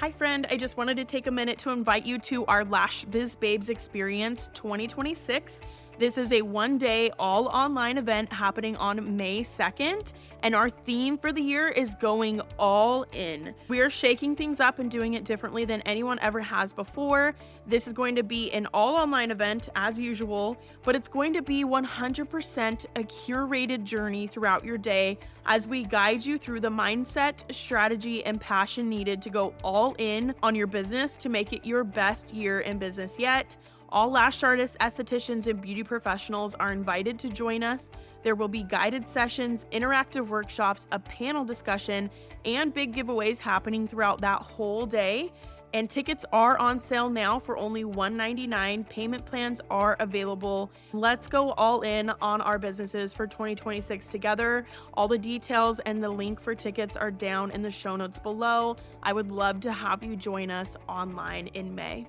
Hi friend, I just wanted to take a minute to invite you to our Lash Biz Babes Experience 2026. This is a one-day all online event happening on May 2nd, and our theme for the year is going all in. We are shaking things up and doing it differently than anyone ever has before. This is going to be an all online event as usual, but it's going to be 100% a curated journey throughout your day as we guide you through the mindset, strategy, and passion needed to go all in on your business to make it your best year in business yet. All lash artists, estheticians, and beauty professionals are invited to join us. There will be guided sessions, interactive workshops, a panel discussion, and big giveaways happening throughout that whole day. And tickets are on sale now for only $199. Payment plans are available. Let's go all in on our businesses for 2026 together. All the details and the link for tickets are down in the show notes below. I would love to have you join us online in May.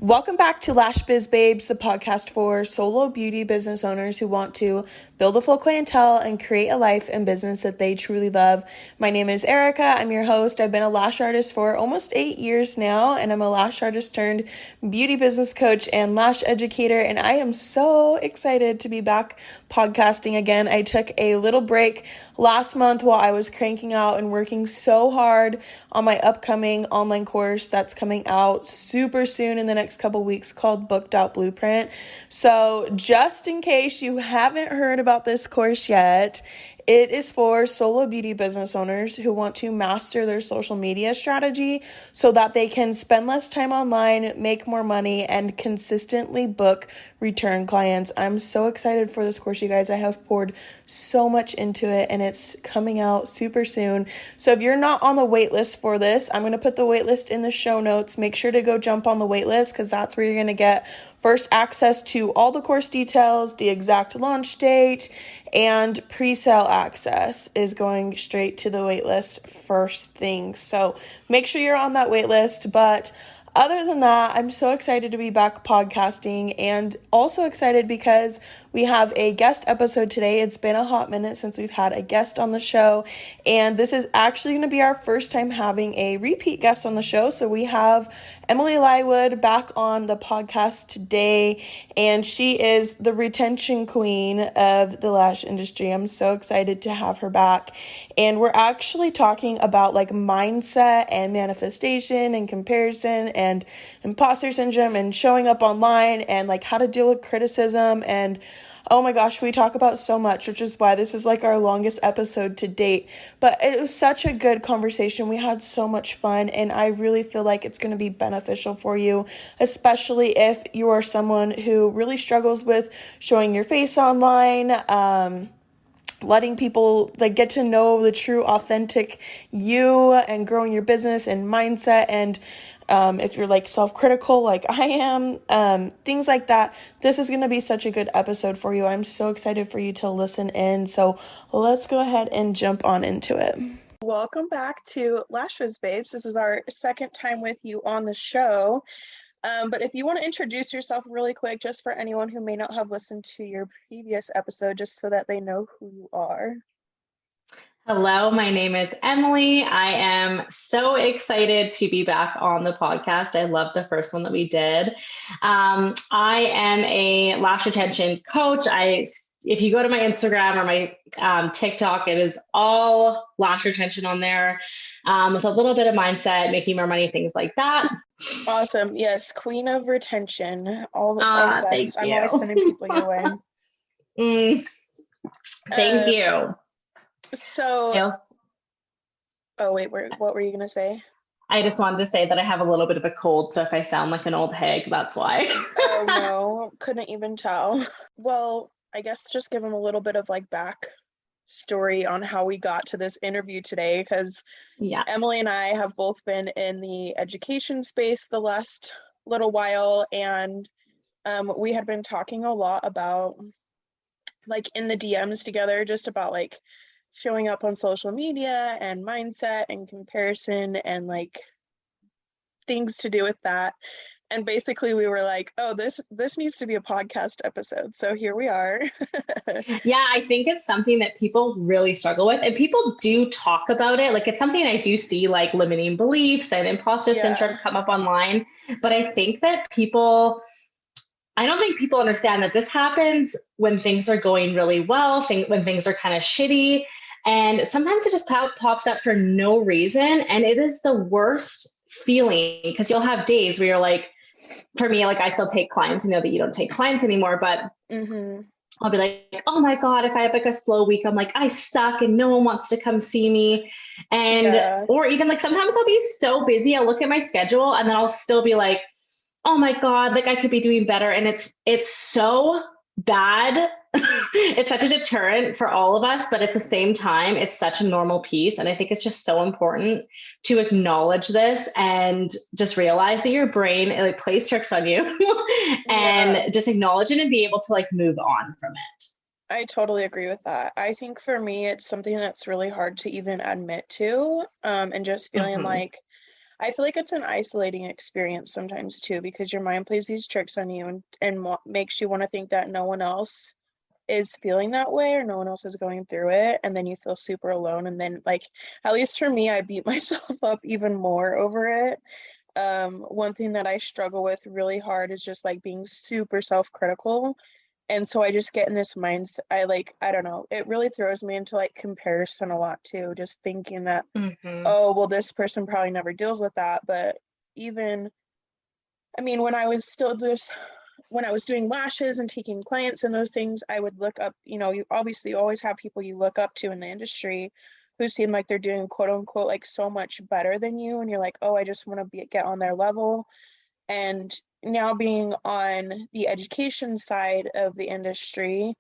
Welcome back to Lash Biz Babes, the podcast for solo beauty business owners who want to build a full clientele and create a life and business that they truly love. My name is Erica. I'm your host. I've been a lash artist for almost 8 years now, and I'm a lash artist turned beauty business coach and lash educator, and I am so excited to be back podcasting again. I took a little break last month while I was cranking out and working so hard on my upcoming online course that's coming out super soon in the next couple weeks called Booked Out Blueprint. So just in case you haven't heard about this course yet, it is for solo beauty business owners who want to master their social media strategy so that they can spend less time online, make more money, and consistently book return clients. I'm so excited for this course, you guys. I have poured so much into it, and it's coming out super soon. So if you're not on the wait list for this, I'm going to put the wait list in the show notes. Make sure to go jump on the wait list because that's where you're going to get first access to all the course details, the exact launch date, and pre-sale access is going straight to the wait list first thing. So make sure you're on that wait list. But other than that, I'm so excited to be back podcasting, and also excited because we have a guest episode today. It's been a hot minute since we've had a guest on the show, and this is actually going to be our first time having a repeat guest on the show. So we have Emily Lywood back on the podcast today, and she is the retention queen of the lash industry. I'm so excited to have her back, and we're actually talking about like mindset and manifestation and comparison and imposter syndrome and showing up online and like how to deal with criticism. And oh my gosh, we talk about so much, which is why this is like our longest episode to date. But it was such a good conversation. We had so much fun, and I really feel like it's going to be beneficial for you, especially if you are someone who really struggles with showing your face online, letting people like get to know the true authentic you and growing your business and mindset. And if you're like self-critical like I am, things like that, this is going to be such a good episode for you. I'm so excited for you to listen in. So let's go ahead and jump on into it. Welcome back to Lash Biz Babes. This is our second time with you on the show. But if you want to introduce yourself really quick, just for anyone who may not have listened to your previous episode, just so that they know who you are. Hello, my name is Emily. I am so excited to be back on the podcast. I love the first one that we did. I am a lash retention coach. If you go to my Instagram or my TikTok, it is all lash retention on there, with a little bit of mindset, making more money, things like that. Awesome. Yes, queen of retention. All the best. I'm always sending people your way. Thank you. So, oh wait, what were you going to say? I just wanted to say that I have a little bit of a cold, so if I sound like an old hag, that's why. Oh no, couldn't even tell. Well, I guess just give them a little bit of like back story on how we got to this interview today, because Emily and I have both been in the education space the last little while, and we had been talking a lot about like in the DMs together, just about like showing up on social media and mindset and comparison and like things to do with that. And basically we were like, oh, this needs to be a podcast episode. So here we are. Yeah, I think it's something that people really struggle with, and people do talk about it. Like it's something I do see, like limiting beliefs and imposter syndrome Yeah. come up online. But I think that I don't think people understand that this happens when things are going really well, when things are kind of shitty. And sometimes it just pops up for no reason. And it is the worst feeling because you'll have days where you're like, for me, like I still take clients. I know that you don't take clients anymore, but Mm-hmm. I'll be like, oh my God, if I have like a slow week, I'm like, I suck and no one wants to come see me. And, Yeah. or even like sometimes I'll be so busy, I'll look at my schedule and then I'll still be like, oh my God, like I could be doing better. And it's so bad. It's such a deterrent for all of us, but at the same time, it's such a normal piece. And I think it's just so important to acknowledge this and just realize that your brain, it like plays tricks on you Yeah. and just acknowledge it and be able to like move on from it. I totally agree with that. I think for me, it's something that's really hard to even admit to, and just feeling Mm-hmm. like I feel like it's an isolating experience sometimes too, because your mind plays these tricks on you and makes you want to think that no one else is feeling that way or no one else is going through it, and then you feel super alone. And then, like, at least for me, I beat myself up even more over it. One thing that I struggle with really hard is just like being super self-critical. And so I just get in this mindset. I don't know, it really throws me into like comparison a lot too, just thinking that, Mm-hmm. oh, well, this person probably never deals with that. But even, I mean, when I was doing lashes and taking clients and those things, I would look up, you obviously always have people you look up to in the industry who seem like they're doing quote unquote like so much better than you. And you're like, oh, I just want to get on their level. And now being on the education side of the industry,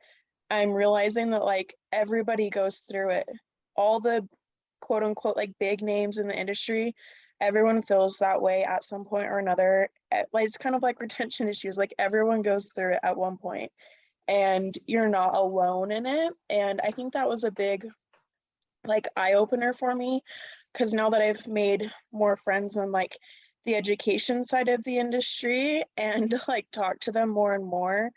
I'm realizing that like everybody goes through it. All the quote unquote like big names in the industry, everyone feels that way at some point or another. Like it's kind of like retention issues. Like everyone goes through it at one point, and you're not alone in it. And I think that was a big like eye opener for me, because now that I've made more friends on like the education side of the industry and like talk to them more and more,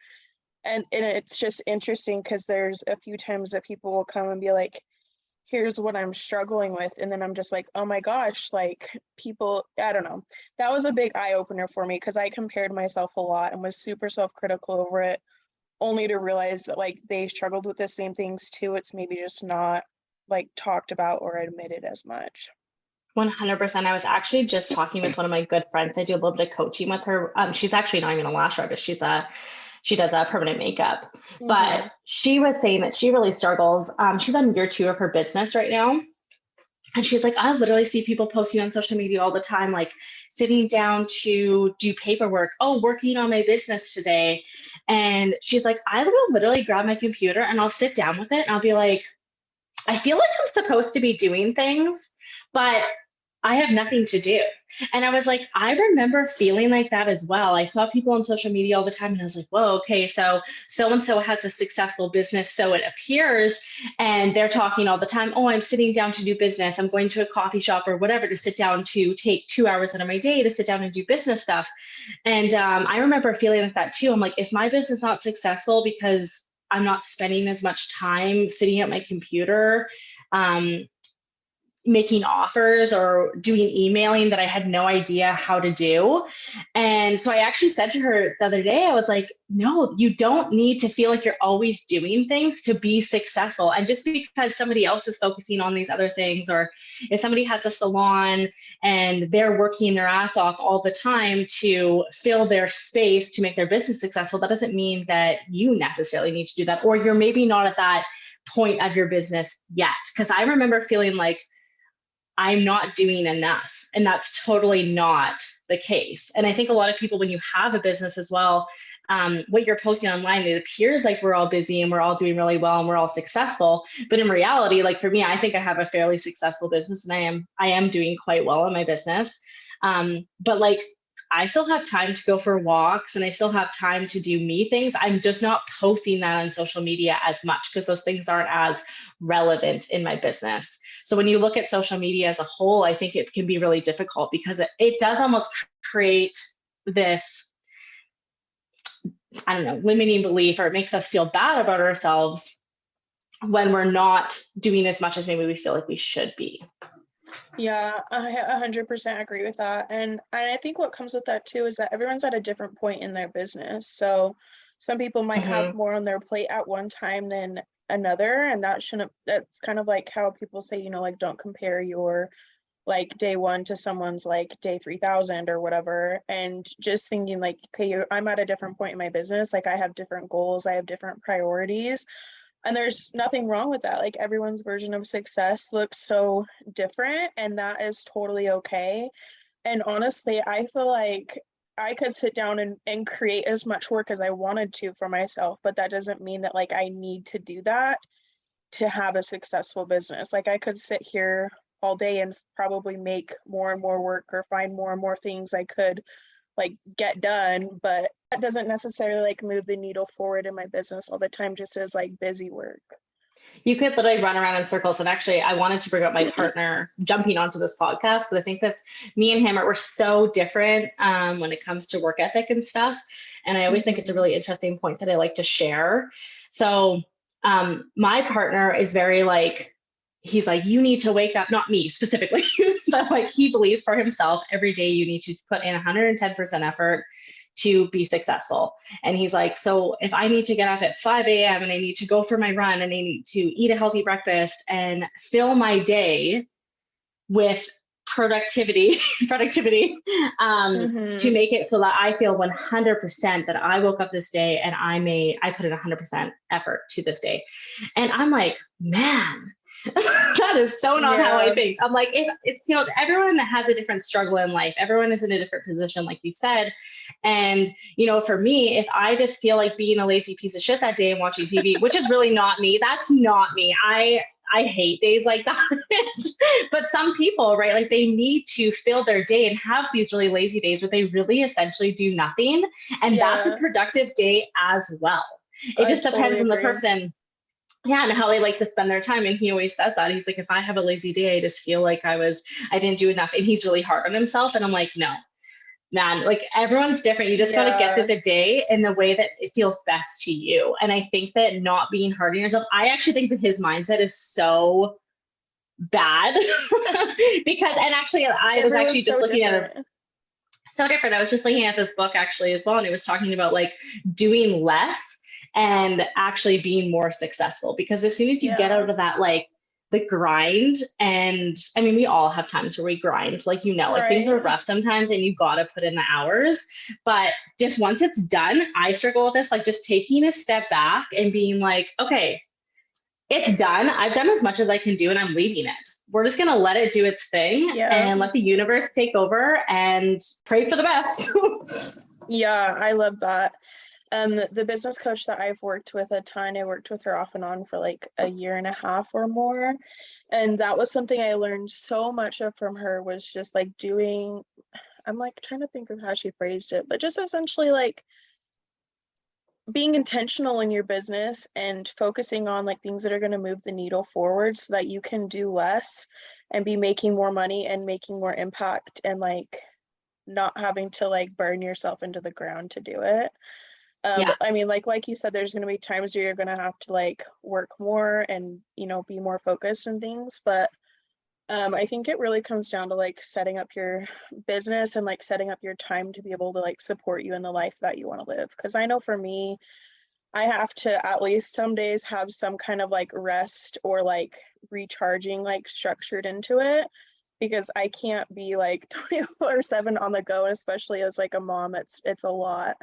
and it's just interesting because there's a few times that people will come and be like, here's what I'm struggling with, and then I'm just like, oh my gosh, like people, I don't know, that was a big eye opener for me because I compared myself a lot and was super self-critical over it, only to realize that like they struggled with the same things too. It's maybe just not like talked about or admitted as much. 100%. I was actually just talking with one of my good friends. I do a little bit of coaching with her. She's actually not even a lash artist. She does a permanent makeup, but Mm-hmm. she was saying that she really struggles. She's on year 2 of her business right now. And she's like, I literally see people posting on social media all the time, like sitting down to do paperwork. Oh, working on my business today. And she's like, I will literally grab my computer and I'll sit down with it and I'll be like, I feel like I'm supposed to be doing things, but I have nothing to do. And I was like, I remember feeling like that as well. I saw people on social media all the time and I was like, whoa, okay, so and so has a successful business, so it appears, and they're talking all the time, oh, I'm sitting down to do business. I'm going to a coffee shop or whatever to sit down to take 2 hours out of my day to sit down and do business stuff. And I remember feeling like that too. I'm like, is my business not successful because I'm not spending as much time sitting at my computer? Making offers or doing emailing that I had no idea how to do. And so I actually said to her the other day, I was like, no, you don't need to feel like you're always doing things to be successful. And just because somebody else is focusing on these other things, or if somebody has a salon and they're working their ass off all the time to fill their space to make their business successful, that doesn't mean that you necessarily need to do that, or you're maybe not at that point of your business yet. Because I remember feeling like I'm not doing enough. And that's totally not the case. And I think a lot of people, when you have a business as well, what you're posting online, it appears like we're all busy and we're all doing really well and we're all successful. But in reality, like for me, I think I have a fairly successful business and I am doing quite well in my business. But like, I still have time to go for walks and I still have time to do me things. I'm just not posting that on social media as much because those things aren't as relevant in my business. So when you look at social media as a whole, I think it can be really difficult because it does almost create this, I don't know, limiting belief, or it makes us feel bad about ourselves when we're not doing as much as maybe we feel like we should be. Yeah, I 100% agree with that. And I think what comes with that too is that everyone's at a different point in their business. So some people might have more on their plate at one time than another, and that's kind of like how people say, like, don't compare your like day one to someone's like day 3000 or whatever. And just thinking like, okay, I'm at a different point in my business. Like I have different goals, I have different priorities. And there's nothing wrong with that. Like everyone's version of success looks so different, and that is totally okay. And honestly, I feel like I could sit down and create as much work as I wanted to for myself, but that doesn't mean that like I need to do that to have a successful business. Like I could sit here all day and probably make more and more work or find more and more things I could like get done, but that doesn't necessarily like move the needle forward in my business all the time, just as like busy work. You could literally run around in circles. And actually, I wanted to bring up my partner jumping onto this podcast, because I think that's me and him we're so different when it comes to work ethic and stuff. And I always think it's a really interesting point that I like to share. So my partner is very like, he's like, you need to wake up, not me specifically, but like he believes for himself every day you need to put in 110% effort to be successful. And he's like, so if I need to get up at 5 a.m. and I need to go for my run and I need to eat a healthy breakfast and fill my day with productivity to make it so that I feel 100% that I woke up this day and I put in 100% effort to this day. And I'm like, man, that is so not how I think. I'm like, if it's, everyone has a different struggle in life. Everyone is in a different position, like you said. And, for me, if I just feel like being a lazy piece of shit that day and watching TV, which is really not me, that's not me. I hate days like that. But some people, right, like they need to fill their day and have these really lazy days where they really essentially do nothing. And that's a productive day as well. It just depends on the person. Yeah, and how they like to spend their time. And he always says that. He's like, if I have a lazy day, I just feel like I didn't do enough. And he's really hard on himself. And I'm like, no, man, like everyone's different. You just got to get through the day in the way that it feels best to you. And I think that not being hard on yourself, I actually think that his mindset is so bad because, and actually I was actually just looking at it. So different. I was just looking at this book actually as well. And it was talking about like doing less and actually being more successful, because as soon as you get out of that, like the grind, and I mean, we all have times where we grind, like, like things are rough sometimes and you got to put in the hours, but just once it's done, I struggle with this, like just taking a step back and being like, okay, it's done. I've done as much as I can do and I'm leaving it. We're just going to let it do its thing and let the universe take over and pray for the best. Yeah, I love that. The business coach that I've worked with a ton, I worked with her off and on for like a year and a half or more. And that was something I learned so much of from her, was just like I'm like trying to think of how she phrased it, but just essentially like being intentional in your business and focusing on like things that are going to move the needle forward so that you can do less and be making more money and making more impact, and like not having to like burn yourself into the ground to do it. I mean, like you said, there's going to be times where you're going to have to like work more and, be more focused and things. But I think it really comes down to like setting up your business and like setting up your time to be able to like support you in the life that you want to live. Because I know for me, I have to at least some days have some kind of like rest or like recharging like structured into it, because I can't be like 24/7 on the go, especially as like a mom. It's a lot.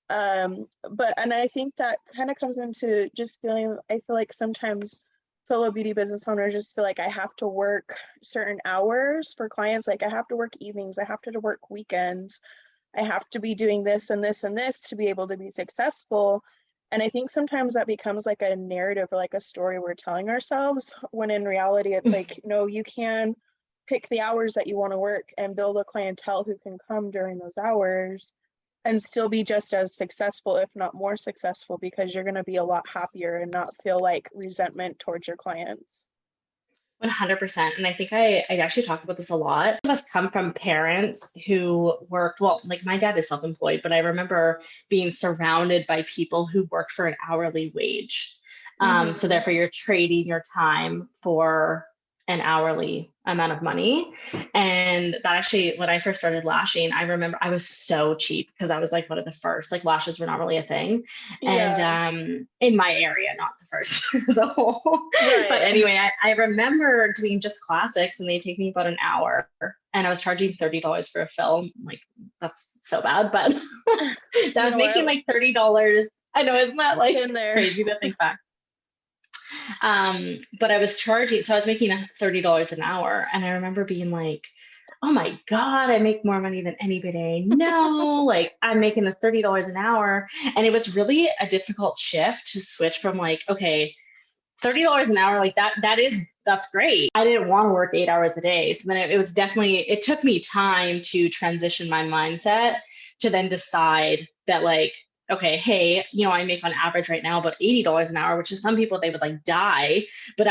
And I think that kind of comes into just I feel like sometimes solo beauty business owners just feel like I have to work certain hours for clients. Like I have to work evenings, I have to work weekends, I have to be doing this and this and this to be able to be successful. And I think sometimes that becomes like a narrative or like a story we're telling ourselves, when in reality it's like, no, you can pick the hours that you want to work and build a clientele who can come during those hours and still be just as successful, if not more successful, because you're going to be a lot happier and not feel like resentment towards your clients. 100%. And I think I actually talk about this a lot. Most of us come from parents who worked, well, like my dad is self-employed, but I remember being surrounded by people who worked for an hourly wage. So Mm-hmm. therefore you're trading your time for an hourly amount of money. And that actually, when I first started lashing, I remember I was so cheap because I was like one of the first, like lashes were not really a thing. And Yeah. in my area, not the first as a whole. But Right. anyway, I remember doing just classics and they take me about an hour. And I was charging $30 for a film. Like, that's so bad. But I You was know making what? like $30. I know, isn't that like Been there. crazy to think back? But I was charging, so I was making $30 an hour. And I remember being like, oh my God, I make more money than anybody I know. Like I'm making this $30 an hour. And it was really a difficult shift to switch from like, okay, $30 an hour, like that's great. I didn't want to work 8 hours a day. So then it was definitely, it took me time to transition my mindset to then decide that like, okay, hey, I make on average right now about $80 an hour, which is some people, they would like die, but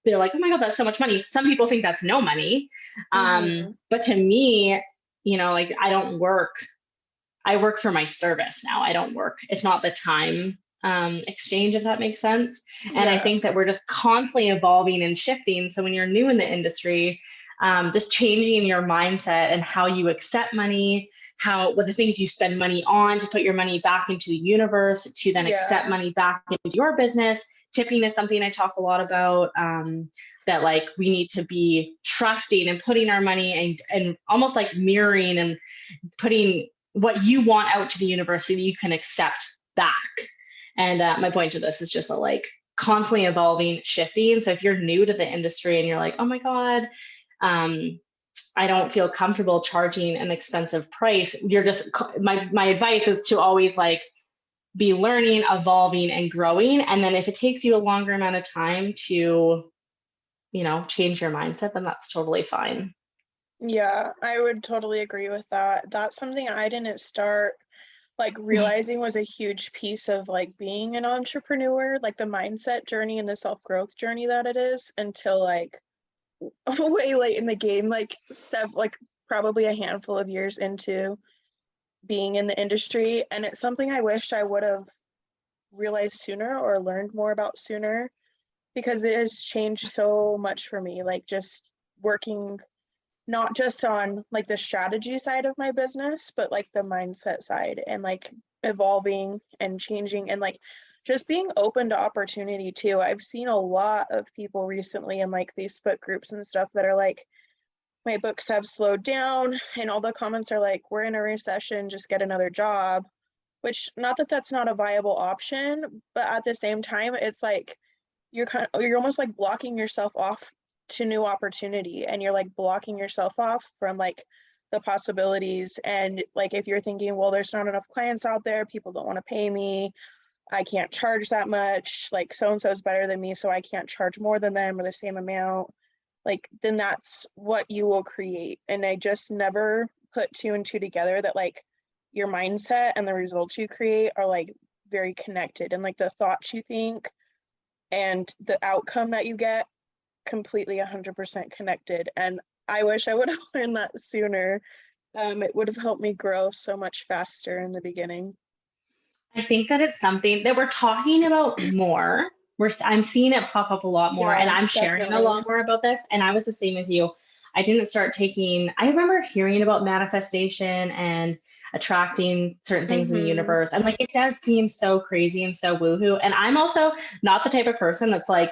they're like, oh my God, that's so much money. Some people think that's no money. Mm-hmm. But to me, like I work for my service now. I don't work. It's not the time exchange, if that makes sense. And I Yeah. think that we're just constantly evolving and shifting. So when you're new in the industry, just changing your mindset and how you accept money, what the things you spend money on to put your money back into the universe, to then accept Yeah. money back into your business. Tipping is something I talk a lot about. That like we need to be trusting and putting our money and almost like mirroring and putting what you want out to the universe so that you can accept back. And my point to this is just that like constantly evolving, shifting. So if you're new to the industry and you're like, oh my God, I don't feel comfortable charging an expensive price, you're just, my advice is to always like be learning, evolving, and growing. And then if it takes you a longer amount of time to, change your mindset, then that's totally fine. Yeah, I would totally agree with that. That's something I didn't start like realizing was a huge piece of like being an entrepreneur, like the mindset journey and the self-growth journey that it is until like way late in the game, like probably a handful of years into being in the industry. And it's something I wish I would have realized sooner or learned more about sooner because it has changed so much for me. Like just working not just on like the strategy side of my business, but like the mindset side and like evolving and changing and like just being open to opportunity too. I've seen a lot of people recently in like Facebook groups and stuff that are like, my books have slowed down, and all the comments are like, we're in a recession, just get another job. Which, not that that's not a viable option, but at the same time, it's like you're almost like blocking yourself off to new opportunity, and you're like blocking yourself off from like the possibilities. And like if you're thinking, well, there's not enough clients out there, people don't want to pay me, I can't charge that much, like so and so is better than me, so I can't charge more than them or the same amount, like then that's what you will create. And I just never put two and two together that like your mindset and the results you create are like very connected, and like the thoughts you think and the outcome that you get completely 100% connected. And I wish I would have learned that sooner. It would have helped me grow so much faster in the beginning. I think that it's something that we're talking about more. I'm seeing it pop up a lot more, and Yeah, I'm sharing a definitely. lot more about this. And I was the same as you. I didn't start taking, I remember hearing about manifestation and attracting certain things in the Mm-hmm. universe. And like, it does seem so crazy and so woohoo. And I'm also not the type of person that's like,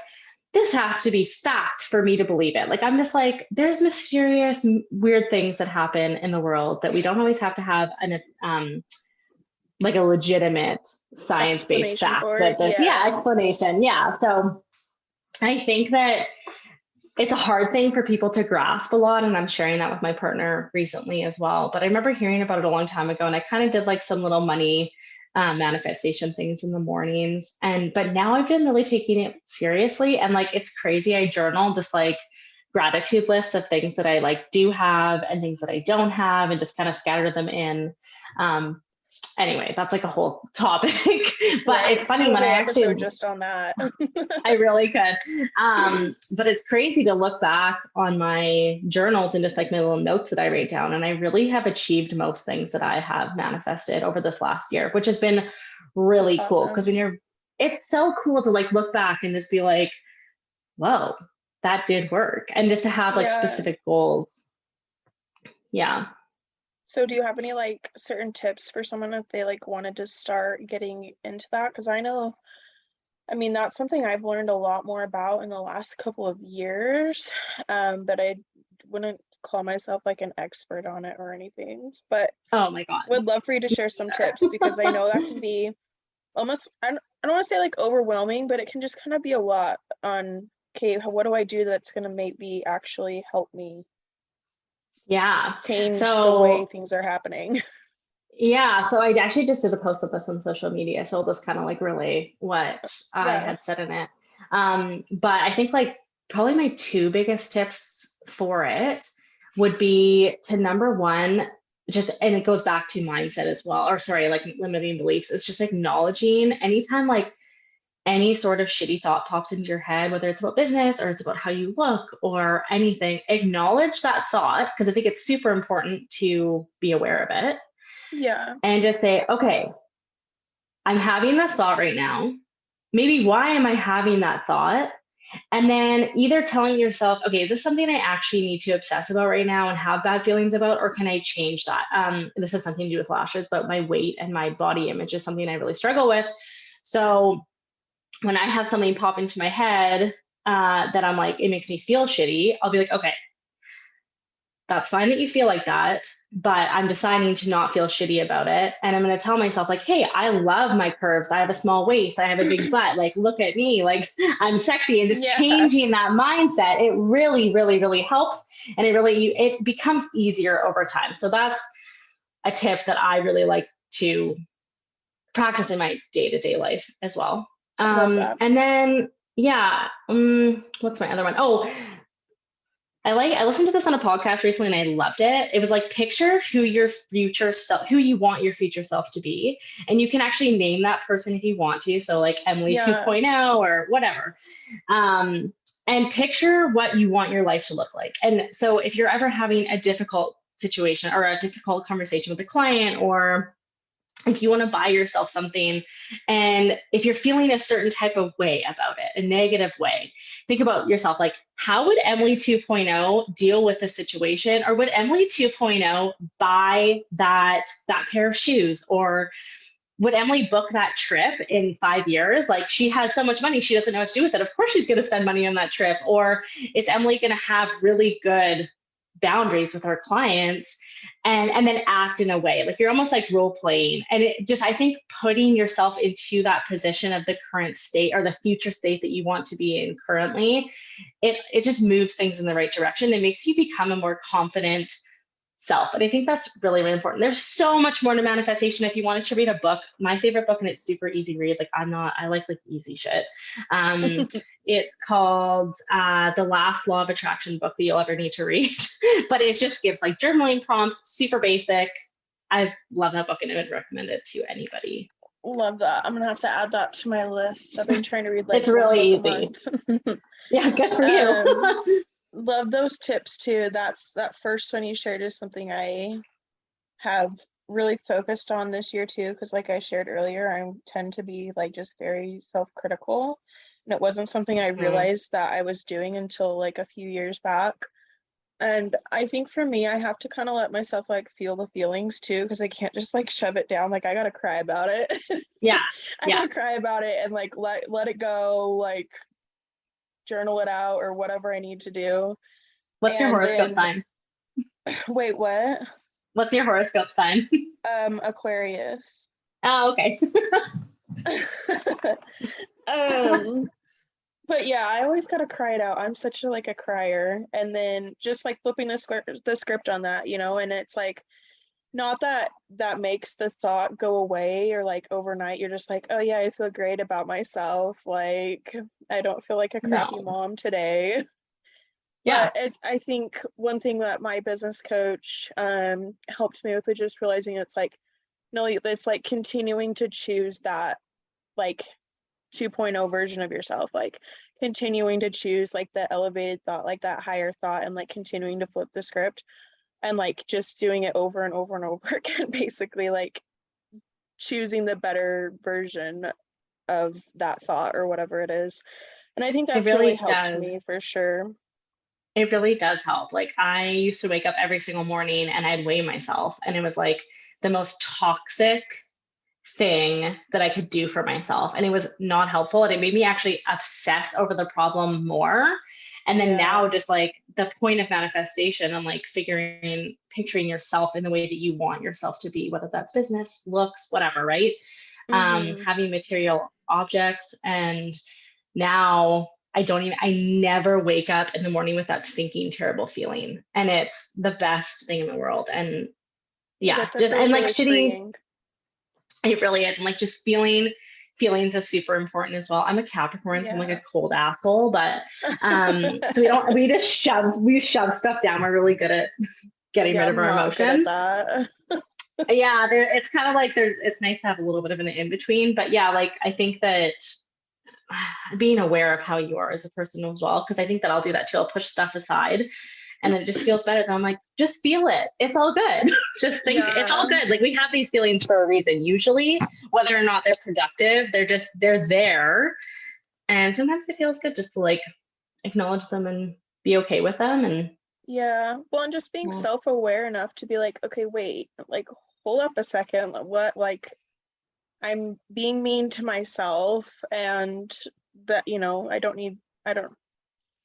this has to be fact for me to believe it. Like, I'm just like, there's mysterious, weird things that happen in the world that we don't always have to have like a legitimate science-based Explanation fact for that it. this, yeah, Yeah. explanation. Yeah. So I think that it's a hard thing for people to grasp a lot. And I'm sharing that with my partner recently as well. But I remember hearing about it a long time ago, and I kind of did like some little money manifestation things in the mornings. But now I've been really taking it seriously. And like, it's crazy. I journal just like gratitude lists of things that I like do have and things that I don't have, and just kind of scatter them in. Anyway, that's like a whole topic, but Right. it's funny Do a when I whole actually, episode just on that. I really could. But it's crazy to look back on my journals and just like my little notes that I write down. And I really have achieved most things that I have manifested over this last year, which has been That's really cool. Because awesome. it's so cool to like look back and just be like, whoa, that did work. And just to have like Yeah. specific goals. Yeah. So do you have any like certain tips for someone if they like wanted to start getting into that? Because I know, I mean, that's something I've learned a lot more about in the last couple of years. But I wouldn't call myself like an expert on it or anything. But Oh my God. would love for you to share some tips because I know that can be almost, I don't want to say like overwhelming, but it can just kind of be a lot on, okay, what do I do that's going to maybe actually help me Yeah. change the way So things are happening? yeah, so I actually just did a post of this on social media, so I'll just kind of like relay what I Yeah. had said in it. But I think like probably my two biggest tips for it would be to number one, just, and it goes back to mindset as well, or sorry, like limiting beliefs. It's just acknowledging anytime like any sort of shitty thought pops into your head, whether it's about business or it's about how you look or anything, acknowledge that thought because I think it's super important to be aware of it Yeah. and just say, okay, I'm having this thought right now. Maybe why am I having that thought? And then either telling yourself, okay, is this something I actually need to obsess about right now and have bad feelings about, or can I change that? This has something to do with lashes, but my weight and my body image is something I really struggle with. So when I have something pop into my head that I'm like, it makes me feel shitty, I'll be like, okay, that's fine that you feel like that, but I'm deciding to not feel shitty about it. And I'm going to tell myself, like, hey, I love my curves. I have a small waist. I have a big butt. Like, look at me. Like, I'm sexy. And just Yeah. changing that mindset, it really, really, really helps. And it becomes easier over time. So that's a tip that I really like to practice in my day to day life as well. I love that. And then, yeah, what's my other one? Oh, I listened to this on a podcast recently and I loved it. It was like picture who your future self, who you want your future self to be. And you can actually name that person if you want to. So like Emily Yeah. 2.0 or whatever. And picture what you want your life to look like. And so if you're ever having a difficult situation or a difficult conversation with a client, or if you want to buy yourself something, and if you're feeling a certain type of way about it, a negative way, think about yourself like, how would Emily 2.0 deal with the situation? Or would Emily 2.0 buy that pair of shoes? Or would Emily book that trip in 5 years? Like, she has so much money, she doesn't know what to do with it. Of course she's going to spend money on that trip. Or is Emily going to have really good boundaries with her clients and then act in a way like you're almost like role playing? And it just, I think putting yourself into that position of the current state or the future state that you want to be in currently, it just moves things in the right direction. It makes you become a more confident self. And I think that's really, really important. There's so much more to manifestation. If you wanted to read a book, my favorite book, and it's super easy to read, like I like easy shit. It's called The Last Law of Attraction book that you'll ever need to read. But it just gives like journaling prompts, super basic. I love that book and I would recommend it to anybody. Love that. I'm gonna have to add that to my list. I've been trying to read like It's one really book a easy. month. Yeah, good for um, you. love those tips too. That first one you shared is something I have really focused on this year too, because like I shared earlier, I tend to be like just very self-critical. And it wasn't something I Mhm. realized that I was doing until like a few years back. And I think for me, I have to kind of let myself like feel the feelings too, because I can't just like shove it down. Like I gotta cry about it. Yeah, I yeah. gotta cry about it and like let it go, like journal it out or whatever I need to do. What's your And horoscope then sign? wait, what? What's your horoscope sign? Aquarius. Oh, okay. um but yeah, I always gotta cry it out. I'm such a like a crier. And then just like flipping the script on that, and it's like not that that makes the thought go away or like overnight. You're just like, oh yeah, I feel great about myself. Like I don't feel like a crappy No. mom today. Yeah. But I think one thing that my business coach helped me with was just realizing it's like No, it's like continuing to choose that like 2.0 version of yourself, like continuing to choose like the elevated thought, like that higher thought, and like continuing to flip the script and like just doing it over and over and over again, basically like choosing the better version of that thought or whatever it is. And I think It that's really really helped does. me for sure. It really does help. Like I used to wake up every single morning and I'd weigh myself, and it was like the most toxic thing that I could do for myself. And it was not helpful. And it made me actually obsess over the problem more. And then now Yeah. just like the point of manifestation and like picturing yourself in the way that you want yourself to be, whether that's business, looks, whatever, right? Mm-hmm. Having material objects. And now I never wake up in the morning with that stinking, terrible feeling. And it's the best thing in the world. And I yeah, bet that just, and feels like really shitty, freeing. it really is. And like just feelings is super important as well. I'm a Capricorn, so I'm like Yeah. a cold asshole, but so we shove stuff down. We're really good at getting Yeah, rid of I'm our not good at emotions. that. Yeah, it's kind of like it's nice to have a little bit of an in between, but yeah, like I think that being aware of how you are as a person as well, because I think that I'll do that too. I'll push stuff aside and then it just feels better. Then I'm like, just feel it. It's all good. Just think it's all Yeah. good. Like we have these feelings for a reason. Usually, whether or not they're productive, they're there. And sometimes it feels good just to like acknowledge them and be okay with them. And Yeah. Well, and just being well, self-aware enough to be like, okay, wait, like hold up a second. What like I'm being mean to myself and that, I don't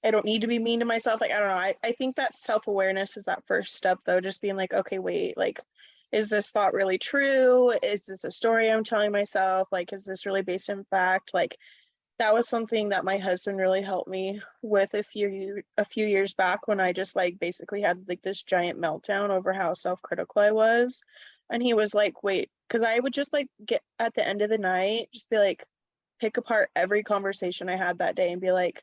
I don't need to be mean to myself. Like, I don't know. I think that self-awareness is that first step though, just being like, okay, wait, like, is this thought really true? Is this a story I'm telling myself? Like, is this really based in fact? Like, that was something that my husband really helped me with a few years back when I just like basically had like this giant meltdown over how self-critical I was. And he was like, wait, because I would just like get at the end of the night, just be like, pick apart every conversation I had that day and be like,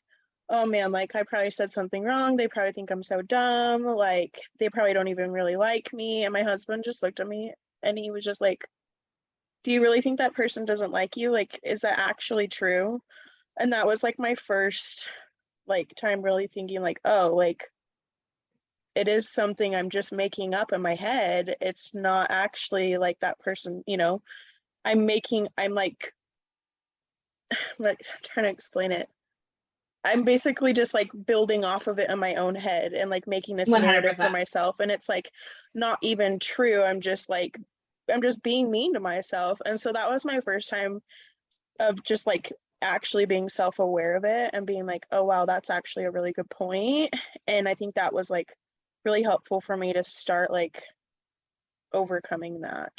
oh man, like I probably said something wrong. They probably think I'm so dumb. Like they probably don't even really like me. And my husband just looked at me and he was just like, do you really think that person doesn't like you? Like, is that actually true? And that was like my first like time really thinking like, oh, like it is something I'm just making up in my head. It's not actually like that person, I'm like I'm trying to explain it. I'm basically just like building off of it in my own head and like making this narrative for 100%. myself. And it's like not even true. I'm just being mean to myself. And so that was my first time of just like actually being self-aware of it and being like, oh wow, that's actually a really good point. And I think that was like really helpful for me to start like overcoming that.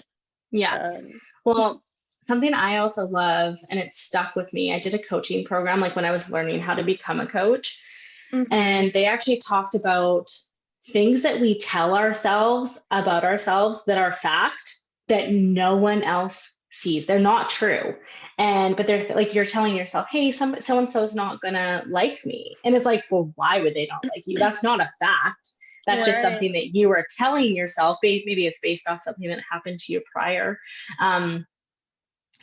Yeah. Um, Well, something I also love, and it stuck with me, I did a coaching program like when I was learning how to become a coach. mm-hmm. And they actually talked about things that we tell ourselves about ourselves that are fact that no one else sees. They're not true. But they're like you're telling yourself, hey, so and so's not gonna like me. And it's like, well, why would they not like you? That's not a fact. That's just Right. something that you are telling yourself. Maybe it's based off something that happened to you prior. Um,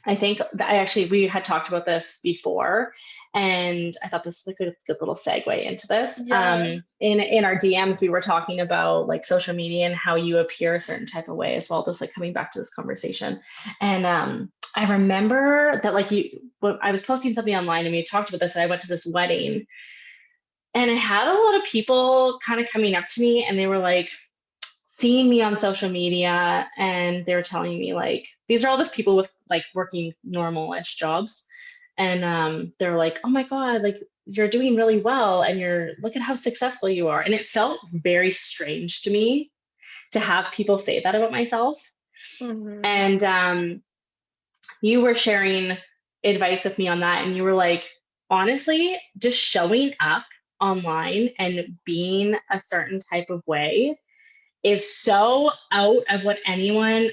I think that we had talked about this before, and I thought this was a good little segue into this. Yeah. In our DMs, we were talking about like social media and how you appear a certain type of way as well, just like coming back to this conversation. And I remember that when I was posting something online and we talked about this, and I went to this wedding, and I had a lot of people kind of coming up to me, and they were like, seeing me on social media, and they were telling me like these are all just people with like working normal-ish jobs, and they're like, oh my god, like you're doing really well and you're look at how successful you are. And it felt very strange to me to have people say that about myself. Mm-hmm. And you were sharing advice with me on that, and you were like, honestly, just showing up online and being a certain type of way is so out of what a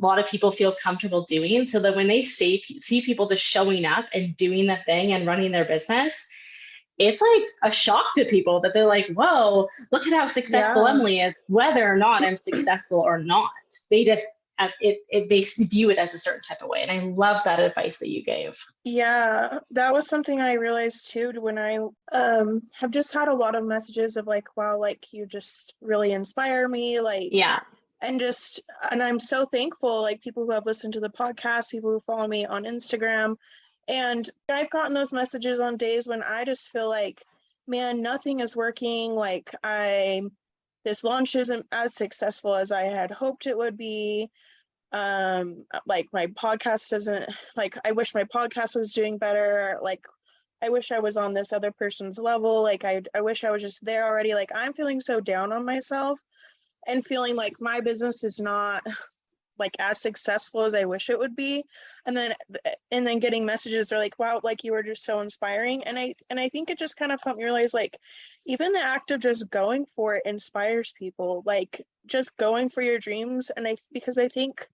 lot of people feel comfortable doing. So that when they see people just showing up and doing the thing and running their business, it's like a shock to people that they're like, whoa, look at how successful Yeah. Emily is, whether or not I'm successful or not. They just they view it as a certain type of way. And I love that advice that you gave. Yeah, that was something I realized too when I have just had a lot of messages of like, wow, like you just really inspire me, like, Yeah. and I'm so thankful, like people who have listened to the podcast, people who follow me on Instagram, and I've gotten those messages on days when I just feel like, man, nothing is working, like this launch isn't as successful as I had hoped it would be. Like my podcast doesn't, like I wish my podcast was doing better, like I wish I was on this other person's level, like I wish I was just there already, like I'm feeling so down on myself and feeling like my business is not like as successful as I wish it would be. And then getting messages are like, wow, like you were just so inspiring. And I think it just kind of helped me realize like even the act of just going for it inspires people, like just going for your dreams. Because I think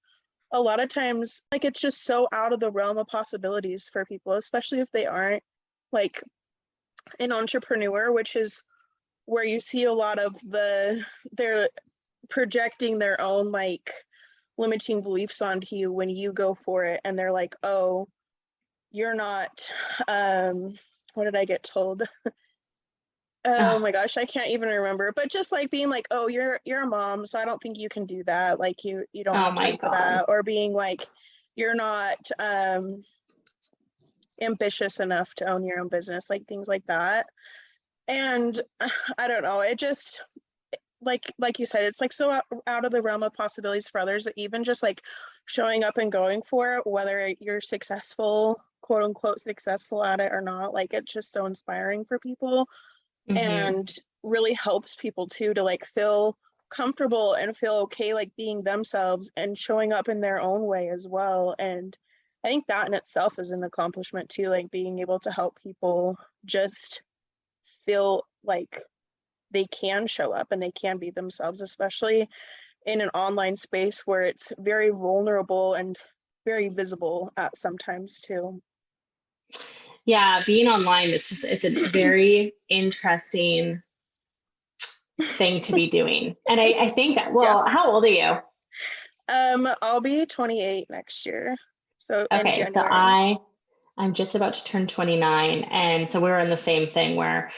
a lot of times like it's just so out of the realm of possibilities for people, especially if they aren't like an entrepreneur, which is where you see a lot of they're projecting their own like limiting beliefs onto you when you go for it, and they're like, oh, you're not what did I get told? Oh my gosh, I can't even remember, but just like being like, oh, you're a mom, so I don't think you can do that, like you don't Oh have my time for God. that, or being like you're not ambitious enough to own your own business, like things like that. And I don't know, it just like you said, it's like so out of the realm of possibilities for others, that even just like showing up and going for it, whether you're successful, quote unquote successful at it or not, like it's just so inspiring for people. Mm-hmm. And really helps people too to like feel comfortable and feel okay like being themselves and showing up in their own way as well. And I think that in itself is an accomplishment too, like being able to help people just feel like they can show up and they can be themselves, especially in an online space where it's very vulnerable and very visible at sometimes too. Yeah, being online, it's a very interesting thing to be doing. And I think that, Yeah. well, how old are you? I'll be 28 next year. So in Okay, so January. I'm just about to turn 29. And so we're in the same thing where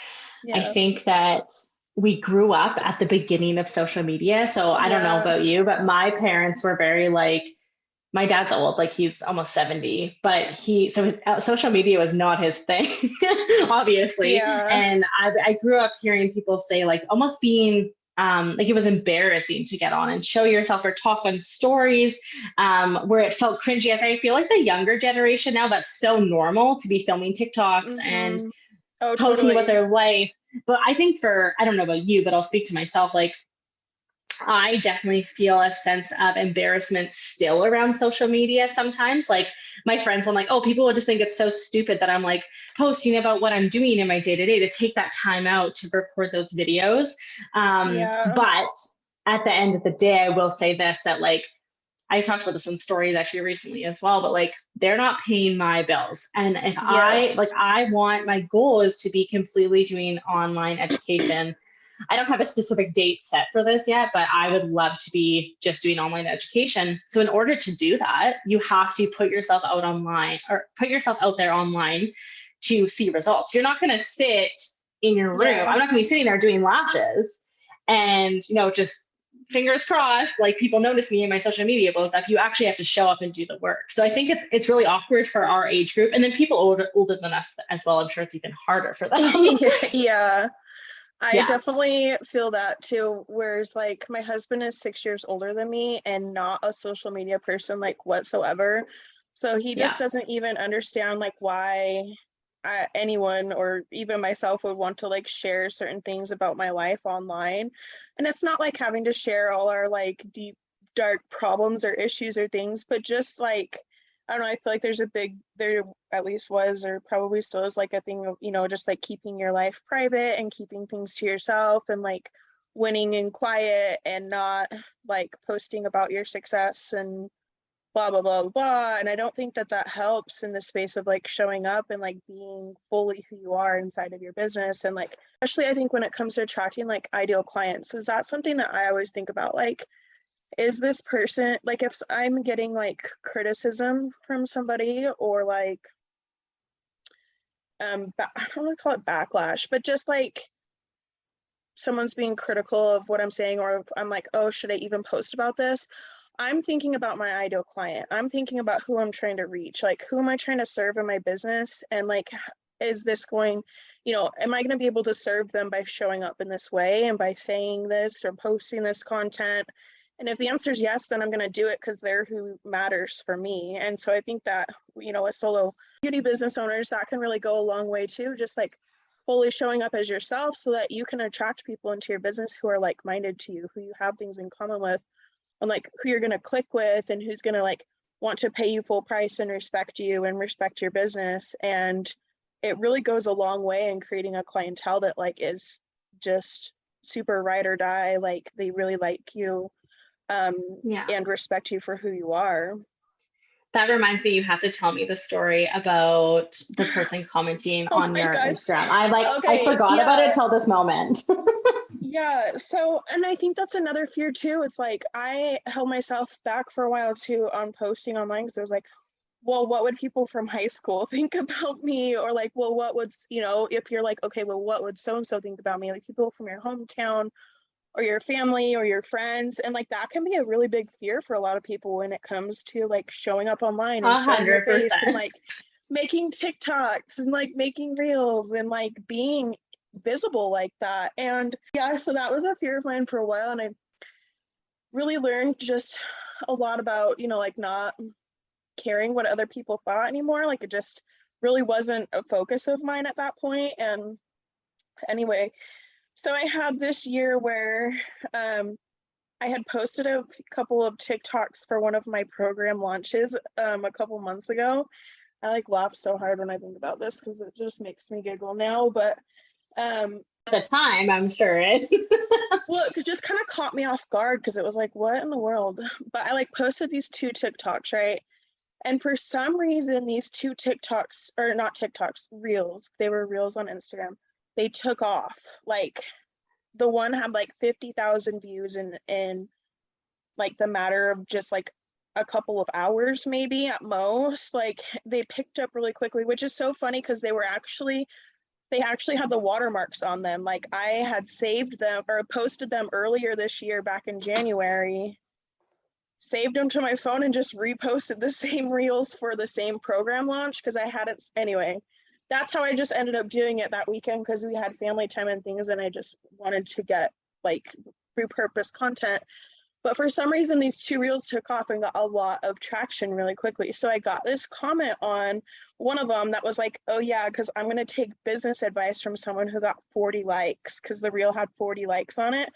I Yeah. think that we grew up at the beginning of social media. So I don't know Yeah. about you, but my parents were very like, my dad's old, like he's almost 70, but social media was not his thing, obviously. Yeah. And I grew up hearing people say like almost being like it was embarrassing to get on and show yourself or talk on stories, where it felt cringy. As I feel like the younger generation now, that's so normal to be filming TikToks and Mm-hmm. Oh, posting about totally. their life. But I think I don't know about you, but I'll speak to myself. Like I definitely feel a sense of embarrassment still around social media sometimes. Like my friends, I'm like, oh, people will just think it's so stupid that I'm like posting about what I'm doing in my day to day, to take that time out to record those videos. Yeah. But at the end of the day, I will say this, that like, I talked about this in stories actually recently as well, but like they're not paying my bills. And if Yes. my goal is to be completely doing online education. I don't have a specific date set for this yet, but I would love to be just doing online education. So in order to do that, you have to put yourself out online, or put yourself out there online to see results. You're not going to sit in your room. Yeah. I'm not going to be sitting there doing lashes and, just fingers crossed, like people notice me and my social media blows up. You actually have to show up and do the work. So I think it's really awkward for our age group, and then people older than us as well. I'm sure it's even harder for them. Yeah. I Yeah. definitely feel that too. Whereas like my husband is 6 years older than me and not a social media person like whatsoever. So he just Yeah. doesn't even understand like why anyone or even myself would want to like share certain things about my life online. And it's not like having to share all our like deep, dark problems or issues or things, but just like, I don't know, I feel like there at least was, or probably still is like a thing of, just like keeping your life private and keeping things to yourself and like winning in quiet and not like posting about your success and blah, blah, blah, blah. And I don't think that helps in the space of like showing up and like being fully who you are inside of your business. And like, especially I think when it comes to attracting like ideal clients, is that something that I always think about? Like, is this person, like if I'm getting like criticism from somebody or like, I don't want to call it backlash, but just like someone's being critical of what I'm saying, or if I'm like, oh, should I even post about this? I'm thinking about my ideal client. I'm thinking about who I'm trying to reach. Like, who am I trying to serve in my business? And like, is this going, am I going to be able to serve them by showing up in this way and by saying this or posting this content? And if the answer is yes, then I'm going to do it because they're who matters for me. And so I think that, as solo beauty business owners, that can really go a long way too. Just like fully showing up as yourself so that you can attract people into your business who are like-minded to you, who you have things in common with, and like who you're going to click with and who's going to like want to pay you full price and respect you and respect your business. And it really goes a long way in creating a clientele that like is just super ride or die. Like they really like you and respect you for who you are. That reminds me, you have to tell me the story about the person commenting on your Instagram. I forgot about it till this moment. Yeah. So, and I think that's another fear too. It's like, I held myself back for a while too on posting online because I was like, well, what would people from high school think about me? Or like, well, what would, if you're like, okay, well, what would so-and-so think about me? Like people from your hometown or your family or your friends. And like, that can be a really big fear for a lot of people when it comes to like showing up online and showing your face and like making TikToks and like making reels and like being visible like that. And yeah, so that was a fear of mine for a while. And I really learned just a lot about, like not caring what other people thought anymore. Like it just really wasn't a focus of mine at that point. And anyway, so I had this year where I had posted a couple of TikToks for one of my program launches a couple months ago. I like laugh so hard when I think about this because it just makes me giggle now. But at the time, I'm sure well, it just kind of caught me off guard because it was like, what in the world? But I like posted these 2 TikToks, right? And for some reason, these 2 TikToks, or not TikToks, reels, they were reels on Instagram, they took off. Like the one had like 50,000 views in like the matter of just like a couple of hours, maybe at most. Like they picked up really quickly, which is so funny because they actually had the watermarks on them. Like I had saved them or posted them earlier this year back in January, saved them to my phone and just reposted the same reels for the same program launch because I hadn't. Anyway, that's how I just ended up doing it that weekend because we had family time and things and I just wanted to get like repurposed content. But for some reason, these 2 reels took off and got a lot of traction really quickly. So I got this comment on one of them that was like, oh yeah, because I'm going to take business advice from someone who got 40 likes because the reel had 40 likes on it.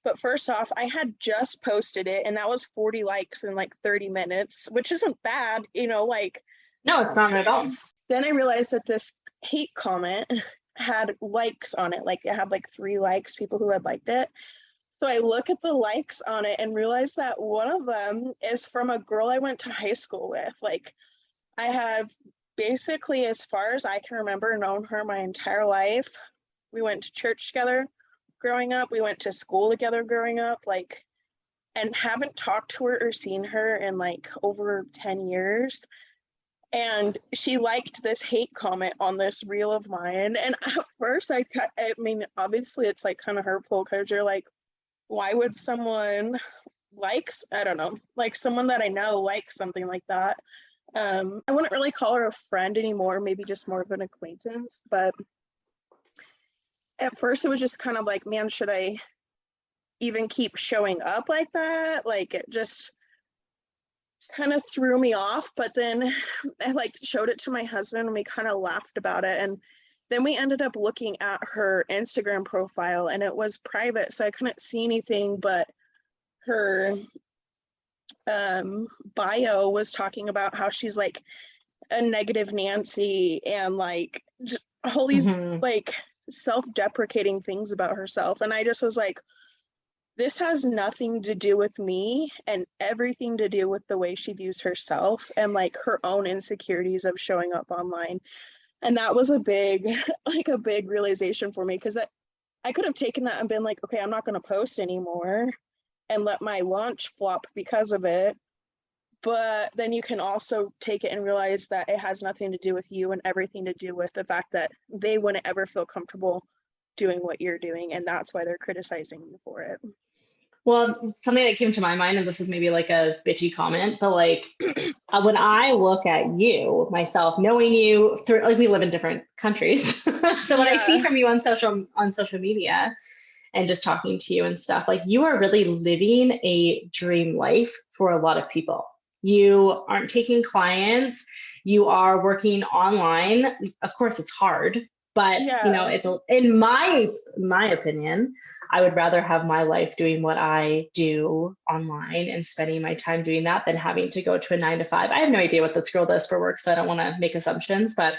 But first off, I had just posted it and that was 40 likes in like 30 minutes, which isn't bad, like. No, it's not at all. Then I realized that this hate comment had likes on it. Like it had like 3 likes, people who had liked it. So I look at the likes on it and realize that one of them is from a girl I went to high school with. Like I have basically, as far as I can remember, known her my entire life. We went to church together growing up. We went to school together growing up, like, and haven't talked to her or seen her in like over 10 years. And she liked this hate comment on this reel of mine. And at first I mean, obviously it's like kind of hurtful because you're like, why would someone I don't know, like someone that I know likes something like that? I wouldn't really call her a friend anymore, maybe just more of an acquaintance. But at first it was just kind of like, man, should I even keep showing up like that? Like it just kind of threw me off. But then I like showed it to my husband and we kind of laughed about it. And then we ended up looking at her Instagram profile and it was private, so I couldn't see anything, but her bio was talking about how she's like a negative Nancy and like just all these like self-deprecating things about herself. And I just was like, this has nothing to do with me and everything to do with the way she views herself and like her own insecurities of showing up online. And that was a big realization for me because I could have taken that and been like, okay, I'm not going to post anymore. and let my launch flop because of it. But then you can also take it and realize that it has nothing to do with you and everything to do with the fact that they wouldn't ever feel comfortable doing what you're doing. And that's why they're criticizing you for it. Well, something that came to my mind, and this is maybe like a bitchy comment, but like when I look at you, myself, knowing you through, like we live in different countries. So what I see from you on social media and just talking to you and stuff, like you are really living a dream life for a lot of people. You aren't taking clients, you are working online. Of course, it's hard, but you know, it's in my opinion, I would rather have my life doing what I do online and spending my time doing that than having to go to a 9 to 5. I have no idea what this girl does for work, so I don't want to make assumptions, but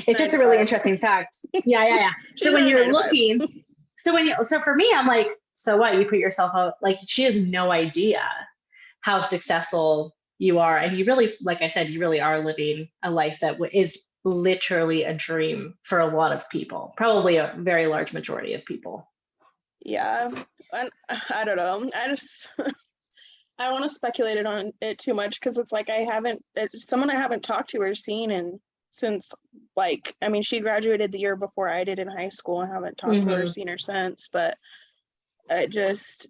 it's just a really interesting fact. Yeah. So when you're looking, so for me, I'm like, so what? You put yourself out, like she has no idea how successful you are. And you really, like I said, you really are living a life that is literally a dream for a lot of people, probably a very large majority of people. Yeah. And I don't know. I don't want to speculate on it too much because it's like it's someone I haven't talked to or seen since like, I mean, she graduated the year before I did in high school. I haven't talked to her or seen her since, but it just,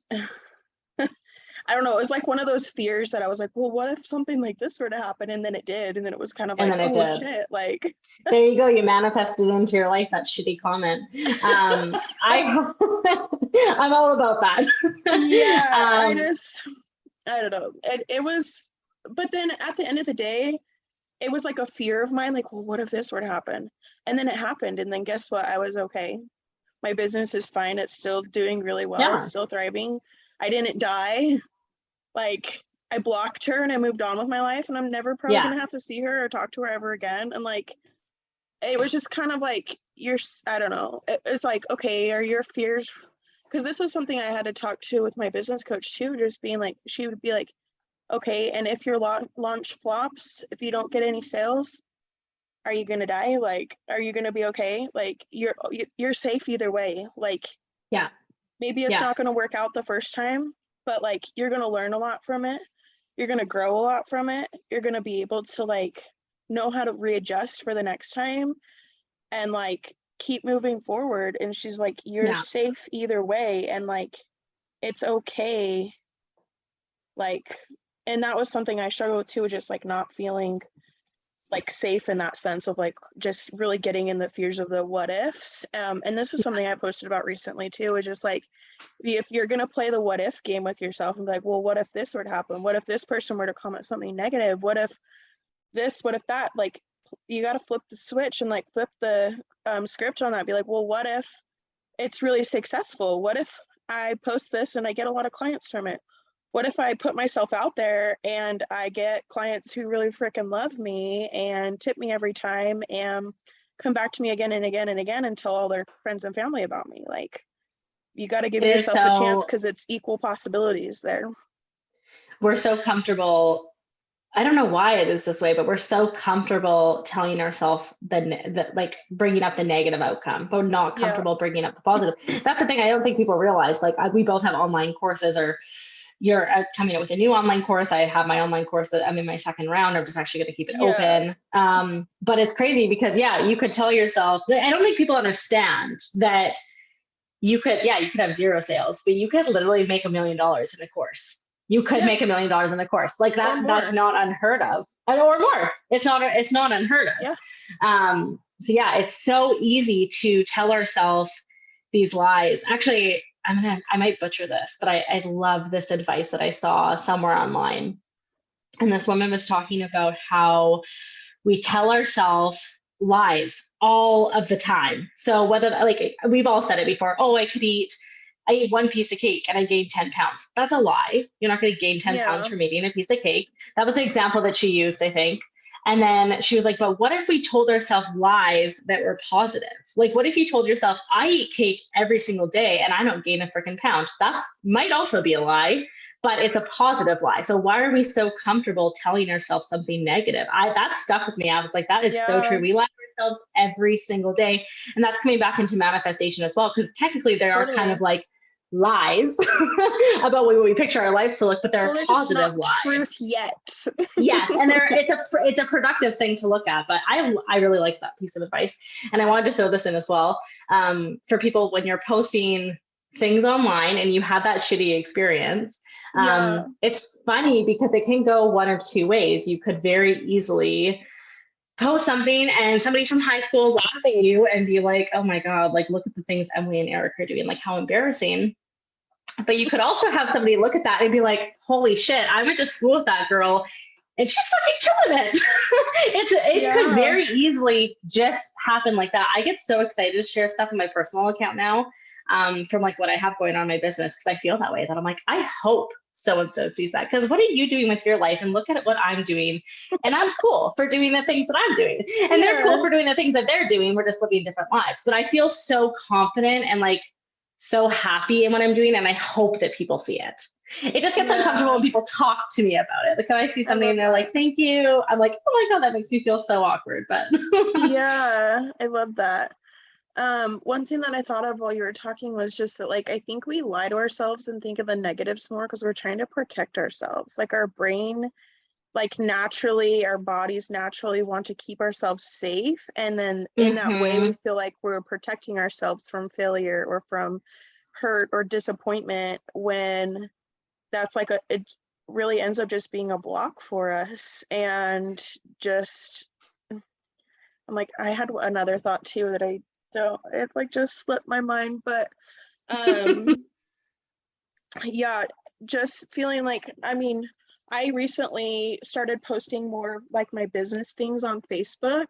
I don't know. It was like one of those fears that I was like, well, what if something like this were to happen? And then it did. And then it was kind of like, oh shit. Like, there you go. You manifested into your life that shitty comment. I'm all about that. Yeah. I don't know. It was, but then at the end of the day, it was like a fear of mine. Like, well, what if this were to happen? And then it happened. And then guess what? I was okay. My business is fine. It's still doing really well. It's still thriving. I didn't die. Like, I blocked her and I moved on with my life, and I'm never probably gonna have to see her or talk to her ever again. And like, it was just kind of like, I don't know. It's like, okay, are your fears? Because this was something I had to talk to with my business coach too, just being like, she would be like, okay, and if your launch flops, if you don't get any sales, are you gonna die? Like, are you gonna be okay? Like, you're safe either way. Like, maybe it's not gonna work out the first time, but like, you're gonna learn a lot from it. You're gonna grow a lot from it. You're gonna be able to like know how to readjust for the next time and like keep moving forward. And she's like, you're safe either way, and like, it's okay. Like, and that was something I struggled with too, just like not feeling like safe in that sense of like just really getting in the fears of the what ifs. And this is something I posted about recently too, is just like, if you're going to play the what if game with yourself and be like, well, what if this were to happen? What if this person were to comment something negative? What if this, what if that? Like, you got to flip the switch and like flip the script on that. Be like, well, what if it's really successful? What if I post this and I get a lot of clients from it? What if I put myself out there and I get clients who really freaking love me and tip me every time and come back to me again and again and again and tell all their friends and family about me? Like, you got to give yourself a chance because it's equal possibilities there. We're so comfortable. I don't know why it is this way, but we're so comfortable telling ourselves that like bringing up the negative outcome, but not comfortable bringing up the positive. That's the thing I don't think people realize. Like, we both have online courses, or you're coming up with a new online course. I have my online course that I'm in my second round. I'm just actually going to keep it open. But it's crazy because you could tell yourself, I don't think people understand that you could have 0 sales, but you could literally make $1 million in a course. You could make $1 million in a course like that. That's not unheard of, or more. It's not unheard of. So it's so easy to tell ourselves these lies. Actually, I might butcher this, but I love this advice that I saw somewhere online. And this woman was talking about how we tell ourselves lies all of the time. So whether, like, we've all said it before, oh, I ate 1 piece of cake and I gained 10 pounds. That's a lie. You're not going to gain 10 pounds from eating a piece of cake. That was the example that she used, I think. And then she was like, but what if we told ourselves lies that were positive? Like, what if you told yourself, I eat cake every single day and I don't gain a freaking pound? That might also be a lie, but it's a positive lie. So why are we so comfortable telling ourselves something negative? That stuck with me. I was like, that is so true. We lie to ourselves every single day. And that's coming back into manifestation as well, because technically they are kind of like lies about what we picture our lives to look, but they're Well, they're just positive not lies. truth yet. Yes, and it's a productive thing to look at. But I really like that piece of advice, and I wanted to throw this in as well, for people when you're posting things online and you have that shitty experience. Yeah. It's funny because it can go one of two ways. You could very easily post something and somebody from high school laugh at you and be like, oh my God, like look at the things Emily and Eric are doing, like how embarrassing. But you could also have somebody look at that and be like, holy shit, I went to school with that girl and she's fucking killing it. It could very easily just happen like that. I get so excited to share stuff in my personal account now, from like what I have going on in my business, because I feel that way, that I'm like, I hope so-and-so sees that, because what are you doing with your life, and look at what I'm doing, and I'm cool for doing the things that I'm doing, and they're cool for doing the things that they're doing. We're just living different lives. But I feel so confident and like so happy in what I'm doing, and I hope that people see it. It just gets uncomfortable when people talk to me about it. Like when I see something and they're like, thank you, I'm like, oh my God, that makes me feel so awkward. But yeah, I love that. One thing that I thought of while you were talking was just that, like, I think we lie to ourselves and think of the negatives more because we're trying to protect ourselves. Like our brain, like naturally, our bodies naturally want to keep ourselves safe. And then in that way, we feel like we're protecting ourselves from failure or from hurt or disappointment, when that's like it really ends up just being a block for us. And just, I'm like, I had another thought too that it like just slipped my mind, but yeah, just feeling like, I mean, I recently started posting more like my business things on Facebook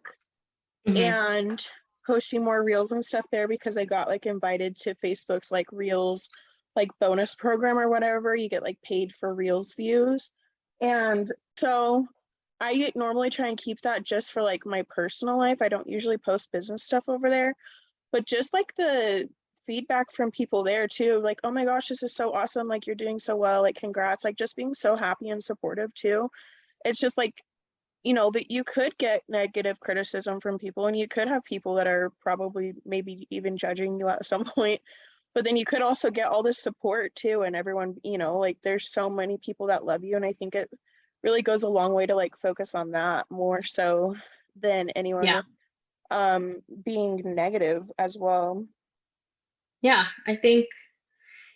and posting more reels and stuff there, because I got like invited to Facebook's like reels like bonus program or whatever. You get like paid for reels views. And so I normally try and keep that just for like my personal life. I don't usually post business stuff over there, but just like the feedback from people there too, like, oh my gosh, this is so awesome, like you're doing so well, like congrats, like just being so happy and supportive too. It's just like, you know, that you could get negative criticism from people, and you could have people that are probably maybe even judging you at some point, but then you could also get all this support too, and everyone, you know, like there's so many people that love you, and I think it really goes a long way to like focus on that more so than anyone being negative as well. Yeah, I think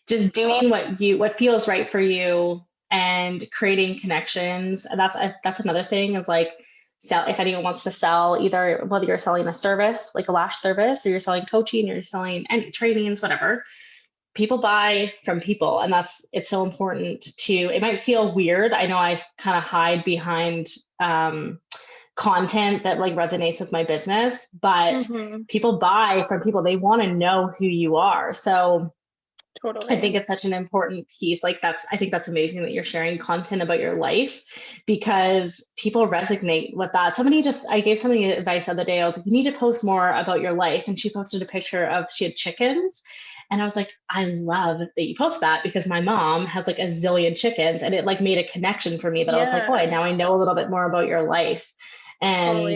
just doing what feels right for you and creating connections. And that's another thing, is like, if anyone wants to sell, either whether you're selling a service like a lash service, or you're selling coaching, or you're selling any trainings, whatever, people buy from people. And it's so important to, it might feel weird. I know I kind of hide behind content that like resonates with my business, but people buy from people. They want to know who you are. So totally, I think it's such an important piece. Like I think that's amazing that you're sharing content about your life, because people resonate with that. I gave somebody advice the other day. I was like, you need to post more about your life. And she posted a picture she had chickens. And I was like, I love that you post that, because my mom has like a zillion chickens, and it like made a connection for me that I was like, boy, now I know a little bit more about your life. And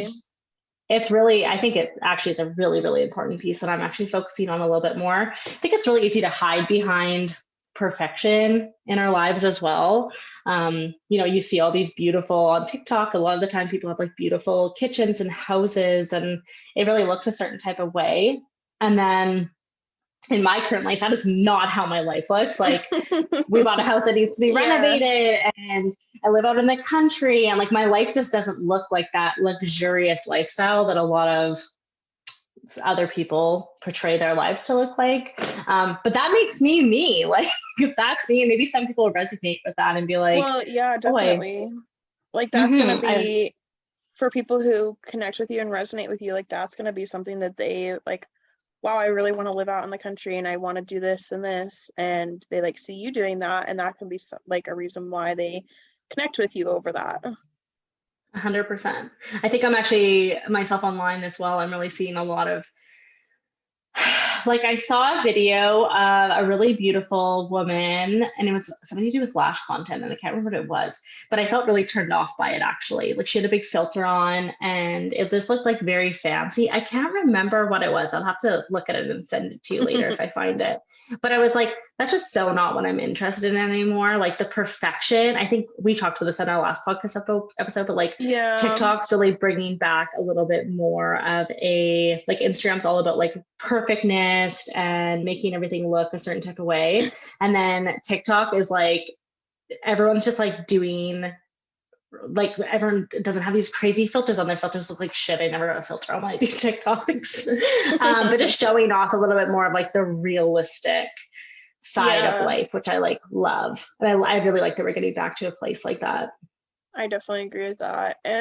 it's really, I think it actually is a really, really important piece that I'm actually focusing on a little bit more. I think it's really easy to hide behind perfection in our lives as well. You see all these beautiful on TikTok. A lot of the time people have like beautiful kitchens and houses, and it really looks a certain type of way. And then in my current life, that is not how my life looks. Like we bought a house that needs to be renovated, and I live out in the country, and like my life just doesn't look like that luxurious lifestyle that a lot of other people portray their lives to look like. But that makes me. Like if that's me, maybe some people resonate with that and be like, well, yeah, definitely. Like that's going to be for people who connect with you and resonate with you. Like that's going to be something that they like, wow, I really want to live out in the country and I want to do this and this. And they like see you doing that. And that can be like a reason why they connect with you over that. 100%. I think I'm actually myself online as well. I'm really seeing a lot of, like I saw a video of a really beautiful woman, and it was something to do with lash content, and I can't remember what it was, but I felt really turned off by it actually. Like she had a big filter on, and it just looked like very fancy. I can't remember what it was. I'll have to look at it and send it to you later if I find it. But I was like, that's just so not what I'm interested in anymore. Like the perfection, I think we talked about this in our last podcast episode, but like Yeah. TikTok's really bringing back a little bit more of a, like Instagram's all about like perfectness and making everything look a certain type of way. And then TikTok is like, everyone's just like doing, like everyone doesn't have these crazy filters on. Their filters look like shit. I never got a filter on when I do TikToks. But just showing off a little bit more of like the realistic side of Yeah. life, which I like love. And I really like that we're getting back to a place like that. I definitely agree with that. But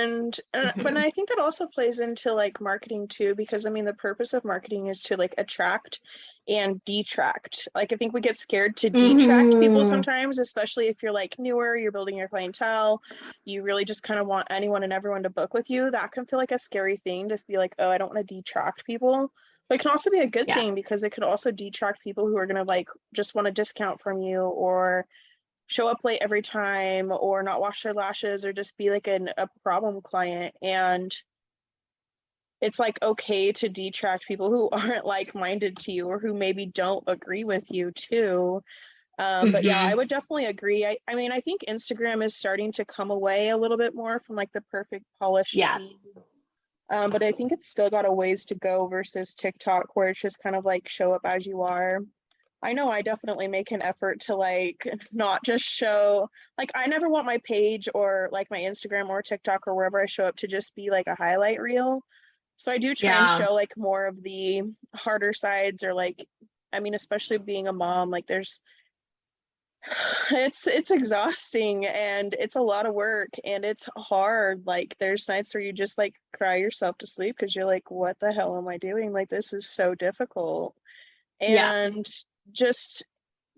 Mhm. I think that also plays into like marketing too, because I mean, the purpose of marketing is to like attract and detract. Like, I think we get scared to detract people Mhm. sometimes, especially if you're like newer, you're building your clientele, you really just kind of want anyone and everyone to book with you. That can feel like a scary thing to be like, oh, I don't want to detract people. But it can also be a good Yeah. thing because it could also detract people who are going to like just want a discount from you, or show up late every time, or not wash their lashes, or just be like a problem client. And it's like okay to detract people who aren't like-minded to you or who maybe don't agree with you too. But yeah, I Mhm. would definitely agree. I mean, I think Instagram is starting to come away a little bit more from like the perfect polished Yeah. thing. But I think it's still got a ways to go versus TikTok, where it's just kind of like show up as you are. I know I definitely make an effort to like not just show, like, I never want my page or like my Instagram or TikTok or wherever I show up to just be like a highlight reel. So I do try and Yeah. show like more of the harder sides, or like, I mean, especially being a mom, like there's it's exhausting and it's a lot of work and it's hard. Like there's nights where you just like cry yourself to sleep because you're like, what the hell am I doing? Like this is so difficult. Yeah. And just,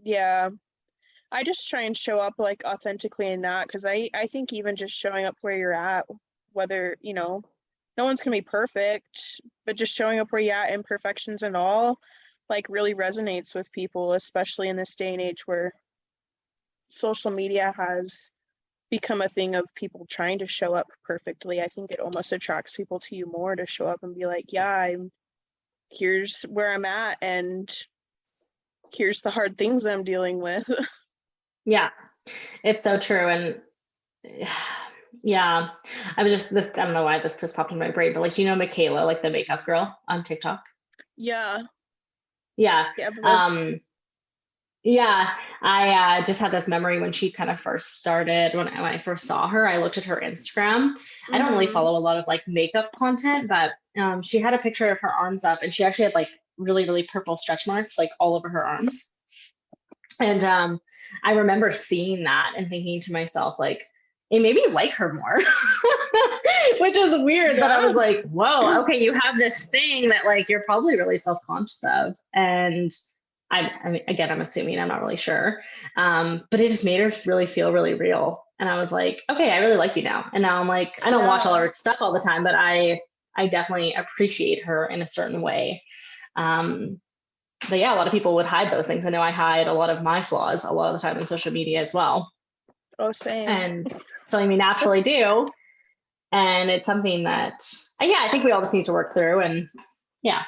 yeah, I just try and show up like authentically in that, because I think even just showing up where you're at, whether, you know, no one's gonna be perfect, but just showing up where you're at, imperfections and all, like really resonates with people, especially in this day and age where social media has become a thing of people trying to show up perfectly. I think it almost attracts people to you more to show up and be like, yeah, I'm here's where I'm at, and here's the hard things I'm dealing with. Yeah. It's so true. And yeah, I was just this, I don't know why this just popped in my brain, but like, do you know Michaela, like the makeup girl on TikTok? Yeah, Yeah. yeah, but Um, Yeah, I just had this memory when she kind of first started. When I first saw her, I looked at her Instagram. I don't really mm-hmm. follow a lot of like makeup content, but she had a picture of her arms up, and she actually had like really, really purple stretch marks like all over her arms. And I remember seeing that and thinking to myself, like, it made me like her more, which is weird. But I Yeah. was like, whoa, okay, you have this thing that like you're probably really self-conscious of. And I mean, again, I'm assuming, I'm not really sure. But it just made her really feel really real. And I was like, okay, I really like you now. And now I'm like, I don't watch all Yeah. her stuff all the time, but I definitely appreciate her in a certain way. Um, but yeah, a lot of people would hide those things. I know I hide a lot of my flaws a lot of the time in social media as well. Oh, same. And something we naturally do. And it's something that, yeah, I think we all just need to work through. And yeah.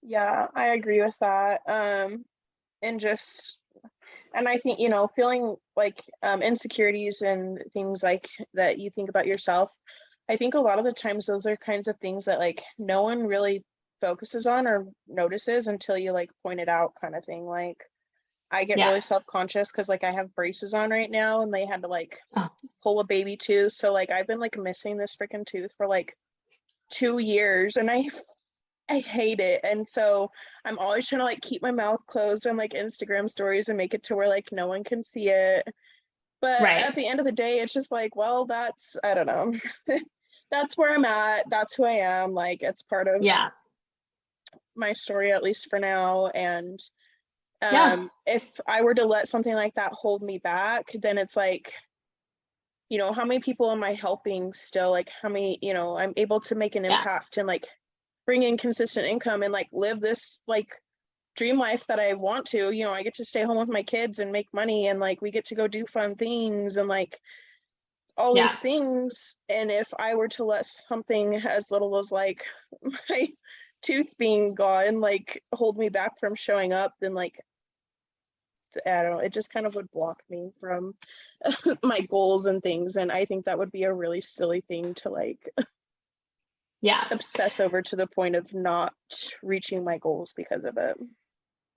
Yeah, I agree with that. And just, and I think, you know, feeling like insecurities and things like that you think about yourself, I think a lot of the times those are kinds of things that like no one really focuses on or notices until you like point it out, kind of thing. Like I get Yeah. really self-conscious because like I have braces on right now and they had to like Oh, pull a baby tooth. So like I've been like missing this freaking tooth for like 2 years, and I hate it. And so I'm always trying to like keep my mouth closed on like Instagram stories and make it to where like no one can see it. But right. at the end of the day, it's just like, well, that's, I don't know. That's where I'm at. That's who I am. Like it's part of Yeah. my story, at least for now. And Yeah. if I were to let something like that hold me back, then it's like, you know, how many people am I helping still? Like how many, you know, I'm able to make an Yeah. impact and like bring in consistent income and like live this like dream life that I want to. You know, I get to stay home with my kids and make money, and like we get to go do fun things and like all Yeah. these things. And if I were to let something as little as like my tooth being gone like hold me back from showing up, then like I don't know, it just kind of would block me from my goals and things. And I think that would be a really silly thing to like obsess over to the point of not reaching my goals because of it.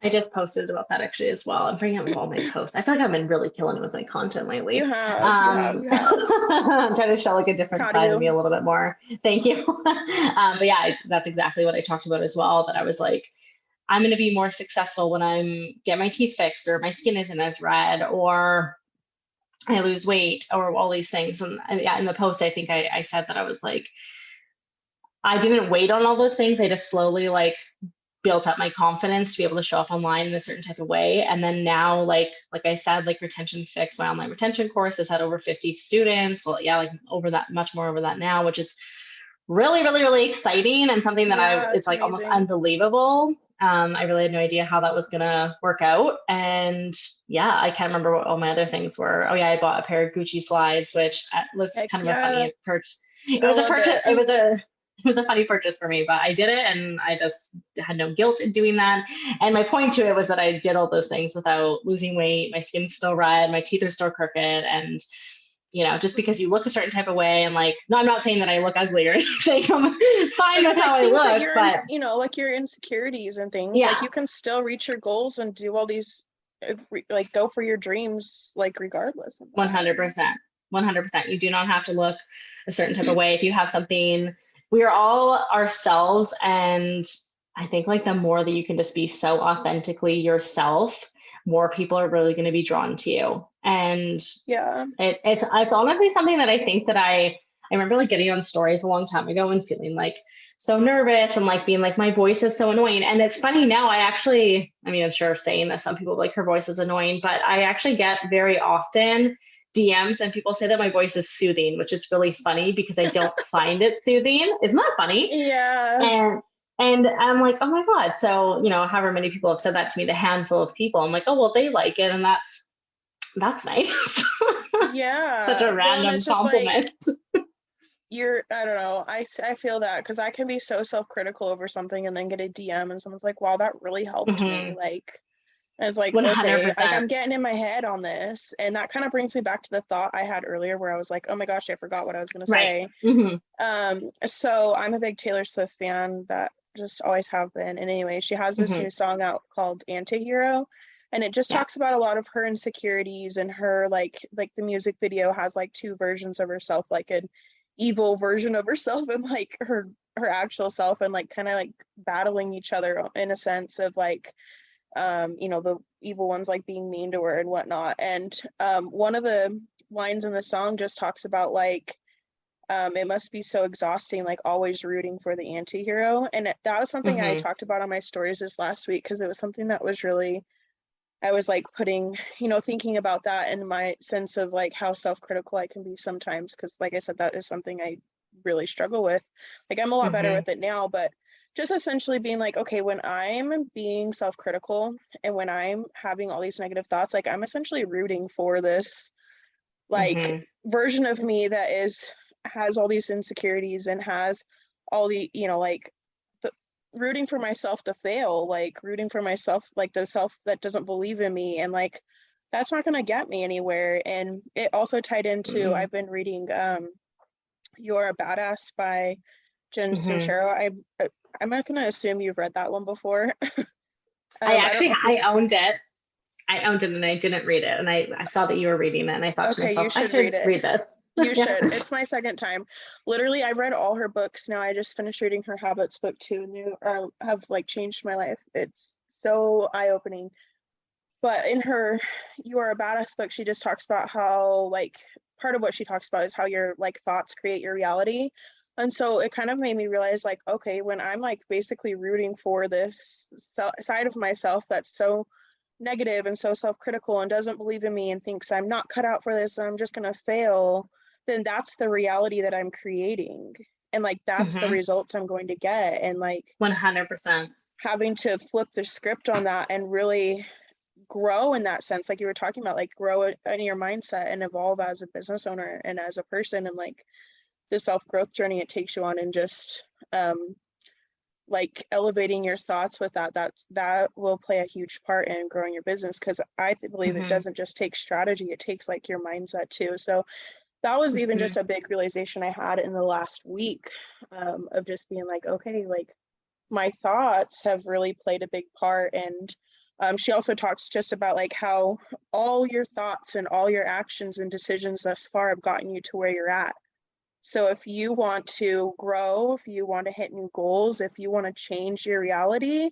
I just posted about that actually as well. I'm bringing up all my posts. I feel like I've been really killing it with my content lately. You have. I'm trying to show like a different side of me a little bit more. Thank you. But yeah, that's exactly what I talked about as well. That I was like, I'm going to be more successful when I'm get my teeth fixed, or my skin isn't as red, or I lose weight, or all these things. And yeah, in the post, I think I said that I was like, I didn't wait on all those things. I just slowly like built up my confidence to be able to show up online in a certain type of way. And then now, like I said, like Retention Fix, my online retention course has had over 50 students. Well, yeah, like over that, much more over that now, which is really, really, really exciting, and something that it's like amazing. Almost unbelievable. I really had no idea how that was going to work out. And yeah, I can't remember what all my other things were. Oh yeah, I bought a pair of Gucci slides, which was kind of a funny purchase. It was a purchase. It was a funny purchase for me, but I did it, and I just had no guilt in doing that. And my point to it was that I did all those things without losing weight. My skin's still red, my teeth are still crooked, and you know, just because you look a certain type of way, and like, no, I'm not saying that I look ugly or anything. I'm fine with how I look, but you know, like your insecurities and things, like you can still reach your goals and do all these, like go for your dreams, like regardless. 100%. You do not have to look a certain type of way. If you have something, we are all ourselves. And I think like the more that you can just be so authentically yourself, more people are really going to be drawn to you. And it's honestly something that I think that I remember like getting on stories a long time ago and feeling like so nervous and like being like, my voice is so annoying. And it's funny now, I'm sure saying that some people like her voice is annoying, but I actually get very often DMs and people say that my voice is soothing, which is really funny because I don't find it soothing. Isn't that funny? Yeah. And I'm like, oh my God. So, you know, however many people have said that to me, the handful of people, I'm like, oh, well, they like it. And that's nice. Yeah. Such a random compliment. Like, I don't know. I feel that because I can be so self-critical over something and then get a DM and someone's like, wow, that really helped me. Like, and it's like, 100%. Okay, like I'm getting in my head on this. And that kind of brings me back to the thought I had earlier where I was like, oh my gosh, I forgot what I was going to say. So I'm a big Taylor Swift fan, that just always have been. And anyway, she has this new song out called Antihero. And it just talks about a lot of her insecurities, and her like the music video has like two versions of herself, like an evil version of herself and like her actual self, and like kind of like battling each other in a sense of like, you know, the evil ones like being mean to her and whatnot. And one of the lines in the song just talks about like, it must be so exhausting, like always rooting for the anti-hero. And that was something I talked about on my stories this last week, because it was something that was really, I was like putting, you know, thinking about that in my sense of like how self-critical I can be sometimes. Because like I said, that is something I really struggle with. Like I'm a lot better with it now, but just essentially being like, okay, when I'm being self-critical and when I'm having all these negative thoughts, like I'm essentially rooting for this like version of me that has all these insecurities and has all the, you know, like rooting for myself to fail, like rooting for myself, like the self that doesn't believe in me, and like that's not going to get me anywhere. And it also tied into I've been reading You're a Badass by Jen Sincero. I'm not going to assume you've read that one before. I owned it. And I didn't read it, and I saw that you were reading it, and I thought to myself, I should read this. You should. It's my second time. Literally, I've read all her books now. I just finished reading her Habits book too, and have like changed my life. It's so eye-opening. But in her You Are a Badass book, she just talks about how like part of what she talks about is how your like thoughts create your reality. And so it kind of made me realize like, okay, when I'm like basically rooting for this side of myself that's so negative and so self-critical and doesn't believe in me and thinks I'm not cut out for this and I'm just going to fail, then that's the reality that I'm creating. And like, that's the results I'm going to get. And like 100% having to flip the script on that and really grow in that sense, like you were talking about, like grow in your mindset and evolve as a business owner and as a person, and like the self-growth journey it takes you on, and just like elevating your thoughts with that will play a huge part in growing your business, because I believe it doesn't just take strategy, it takes like your mindset too. So that was even just a big realization I had in the last week, of just being like, okay, like my thoughts have really played a big part. And she also talks just about like how all your thoughts and all your actions and decisions thus far have gotten you to where you're at. So if you want to grow, if you want to hit new goals, if you want to change your reality,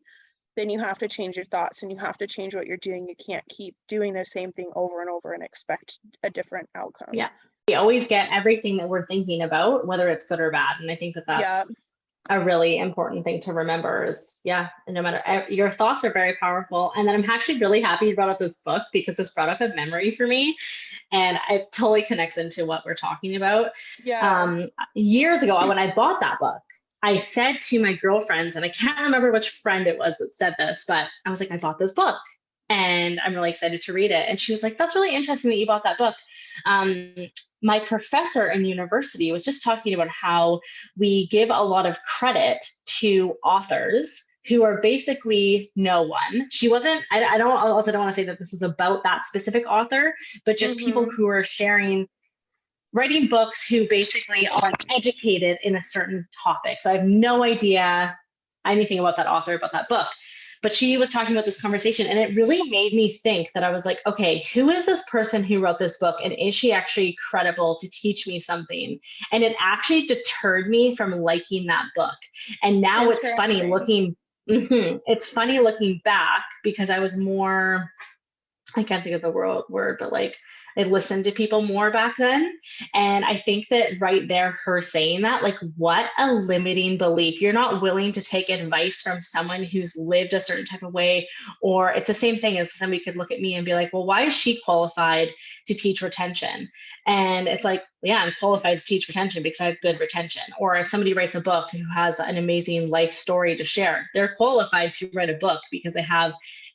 then you have to change your thoughts and you have to change what you're doing. You can't keep doing the same thing over and over and expect a different outcome. Yeah. We always get everything that we're thinking about, whether it's good or bad. And I think that that's a really important thing to remember is, no matter, your thoughts are very powerful. And then I'm actually really happy you brought up this book, because this brought up a memory for me. And it totally connects into what we're talking about. Years ago, when I bought that book, I said to my girlfriends, and I can't remember which friend it was that said this, but I was like, I bought this book and I'm really excited to read it. And she was like, that's really interesting that you bought that book. My professor in university was just talking about how we give a lot of credit to authors who are basically no one. She wasn't, I don't want to say that this is about that specific author, but just people who are writing books who basically are educated in a certain topic. So I have no idea anything about that author, about that book. But she was talking about this conversation, and it really made me think that I was like, okay, who is this person who wrote this book? And is she actually credible to teach me something? And it actually deterred me from liking that book. And now it's funny looking, it's funny looking back, because I was more, I can't think of the word, but like I listened to people more back then. And I think that right there, her saying that, like, what a limiting belief. You're not willing to take advice from someone who's lived a certain type of way. Or it's the same thing as somebody could look at me and be like, well, why is she qualified to teach retention? And it's like, yeah, I'm qualified to teach retention because I have good retention. Or if somebody writes a book who has an amazing life story to share, they're qualified to write a book because they have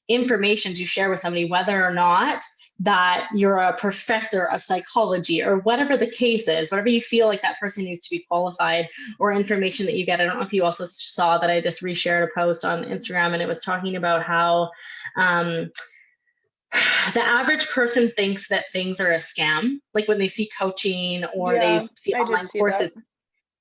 information to share with somebody, whether or not that you're a professor of psychology or whatever the case is, whatever you feel like that person needs to be qualified, or information that you get. I don't know if you also saw that I just reshared a post on Instagram, and it was talking about how the average person thinks that things are a scam, like when they see coaching or they see online courses.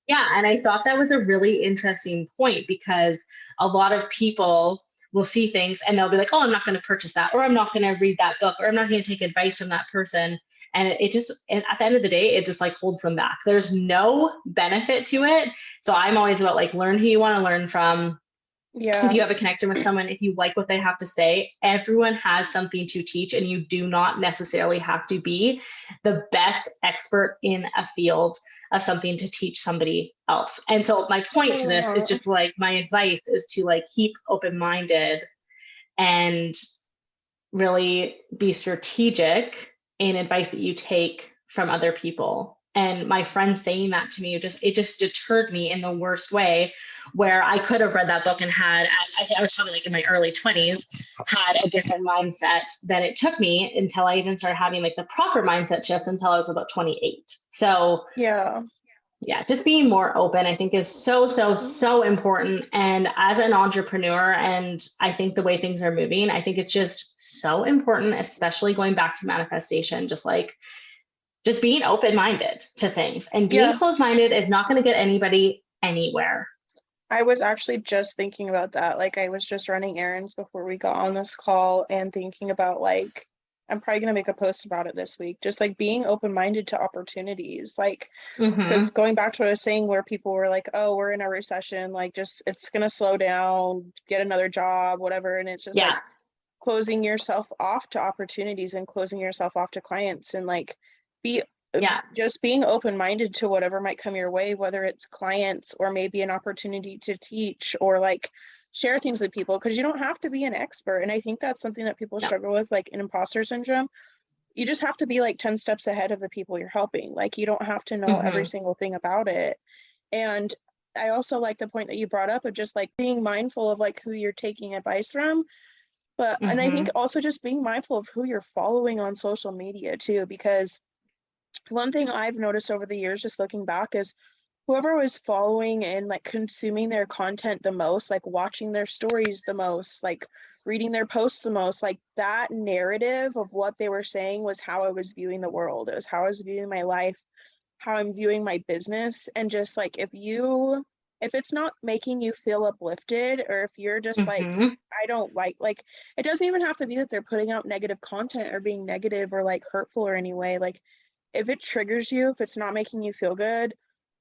Yeah, and I thought that was a really interesting point, because a lot of people will see things and they'll be like, oh, I'm not going to purchase that, or I'm not going to read that book, or I'm not going to take advice from that person. And it just, and at the end of the day, it just like holds them back. There's no benefit to it. So I'm always about like, learn who you want to learn from. If you have a connection with someone, if you like what they have to say, everyone has something to teach, and you do not necessarily have to be the best expert in a field of something to teach somebody else. And so my point to this is just like, my advice is to like keep open-minded and really be strategic in advice that you take from other people. And my friend saying that to me, it just deterred me in the worst way, where I could have read that book and had, I was probably like in my early 20s, had a different mindset than it took me until I even started having like the proper mindset shifts until I was about 28. So yeah, just being more open, I think, is so important. And as an entrepreneur, and I think the way things are moving, I think it's just so important, especially going back to manifestation, just being open-minded to things. And being closed-minded is not going to get anybody anywhere. I was actually just thinking about that. Like, I was just running errands before we got on this call and thinking about, like, I'm probably going to make a post about it this week. Just like being open-minded to opportunities. Like, because going back to what I was saying, where people were like, oh, we're in a recession, like, just, it's going to slow down, get another job, whatever. And it's just like closing yourself off to opportunities and closing yourself off to clients, and like, just being open-minded to whatever might come your way, whether it's clients or maybe an opportunity to teach or like share things with people, because you don't have to be an expert. And I think that's something that people struggle with, like an imposter syndrome. You just have to be like 10 steps ahead of the people you're helping. Like, you don't have to know every single thing about it. And I also like the point that you brought up of just like being mindful of like who you're taking advice from. But and I think also just being mindful of who you're following on social media too, because one thing I've noticed over the years, just looking back, is whoever was following and like consuming their content the most, like watching their stories the most, like reading their posts the most, like that narrative of what they were saying was how I was viewing the world. It was how I was viewing my life, how I'm viewing my business. And just like if it's not making you feel uplifted, or if you're just like, Mm-hmm. I don't like it doesn't even have to be that they're putting out negative content or being negative or like hurtful or any way. Like if it triggers you, if it's not making you feel good,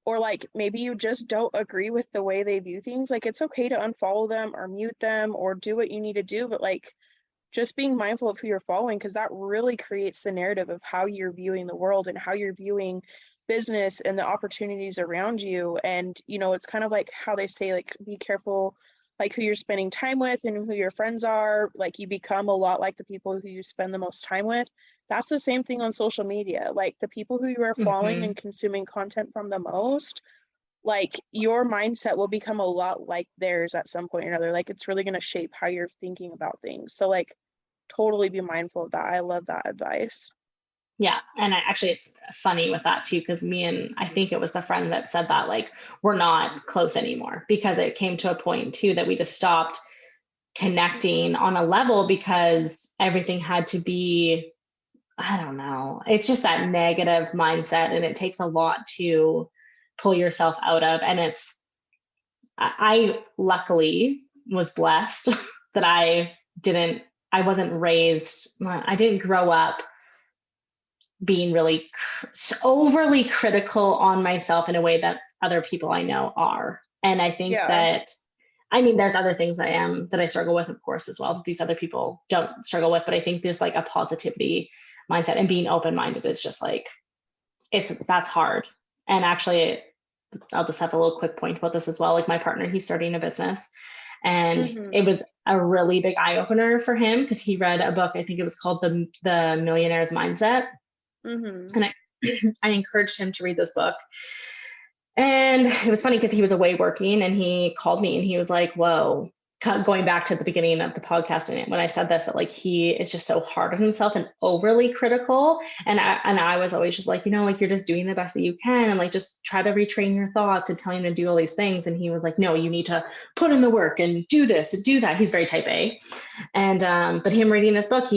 or like maybe you just don't agree with the way they view things, like it's okay to unfollow them or mute them or do what you need to do, but like just being mindful of who you're following, because that really creates the narrative of how you're viewing the world and how you're viewing business and the opportunities around you. And it's kind of like how they say, like, be careful like who you're spending time with and who your friends are. Like you become a lot like the people who you spend the most time with. That's the same thing on social media. Like the people who you are following Mm-hmm. and consuming content from the most, like your mindset will become a lot like theirs at some point or another. Like it's really going to shape how you're thinking about things. So like totally be mindful of that. I love that advice. Yeah. And actually, it's funny with that too, because I think it was the friend that said that, like, we're not close anymore because it came to a point too that we just stopped connecting on a level because everything had to be, I don't know, it's just that negative mindset, and it takes a lot to pull yourself out of. And I luckily was blessed that I wasn't raised, I didn't grow up being really overly critical on myself in a way that other people I know are. And I think Yeah. that, there's other things that I struggle with, of course, as well, that these other people don't struggle with. But I think there's like a positivity mindset, and being open-minded is just like, that's hard. And actually, I'll just have a little quick point about this as well. Like my partner, he's starting a business, and it was a really big eye opener for him because he read a book. I think it was called the Millionaire's Mindset. And I encouraged him to read this book. And it was funny because he was away working, and he called me and he was like, whoa, going back to the beginning of the podcast when I said this, that like he is just so hard on himself and overly critical. And I was always just like, like you're just doing the best that you can, and like just try to retrain your thoughts and tell him to do all these things. And he was like, no, you need to put in the work and do this and do that. He's very type A. And but him reading this book,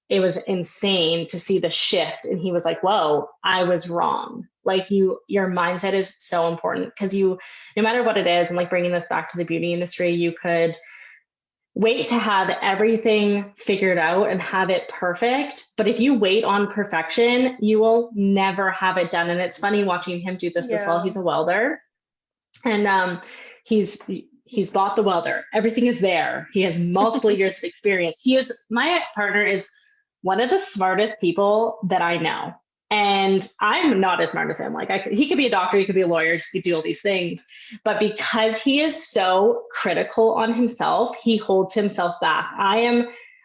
it was insane to see the shift. And he was like, whoa, I was wrong. Like your mindset is so important, because no matter what it is, and like bringing this back to the beauty industry, you could wait to have everything figured out and have it perfect. But if you wait on perfection, you will never have it done. And it's funny watching him do this as well. He's a welder, and he's bought the welder. Everything is there. He has multiple years of experience. My partner is one of the smartest people that I know. And I'm not as smart as him. Like he could be a doctor, he could be a lawyer, he could do all these things. But because he is so critical on himself, he holds himself back.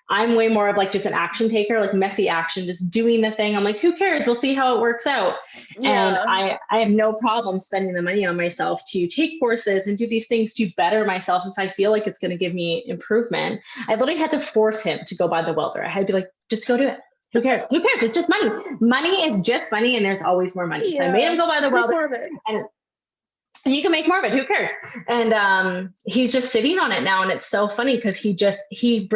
I'm way more of like just an action taker, like messy action, just doing the thing. I'm like, who cares? We'll see how it works out. Yeah. And I have no problem spending the money on myself to take courses and do these things to better myself if I feel like it's going to give me improvement. I literally had to force him to go buy the welder. I had to be like, just go do it. Who cares? Who cares? It's just money. Money is just money, and there's always more money. Yeah. So I made him go buy the welder. And you can make more of it. Who cares? And he's just sitting on it now. And it's so funny because he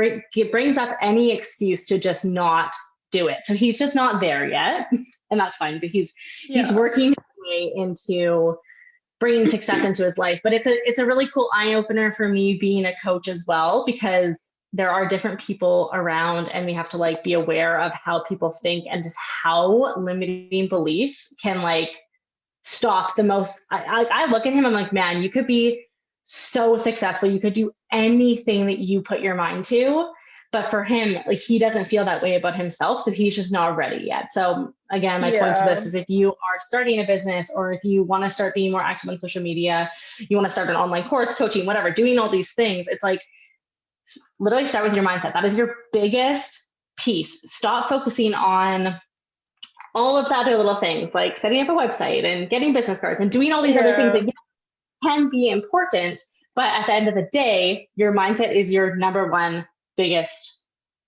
brings up any excuse to just not do it. So he's just not there yet. And that's fine. But he's working his way into bringing success into his life. But it's a really cool eye opener for me being a coach as well, because there are different people around, and we have to like be aware of how people think and just how limiting beliefs can like stop the most. I look at him, I'm like, man, you could be so successful. You could do anything that you put your mind to. But for him, like he doesn't feel that way about himself. So he's just not ready yet. So again, my point to this is, if you are starting a business, or if you want to start being more active on social media, you want to start an online course, coaching, whatever, doing all these things, it's like, literally start with your mindset. That is your biggest piece. Stop focusing on all of the other little things, like setting up a website and getting business cards and doing all these other things that can be important. But at the end of the day, your mindset is your number one biggest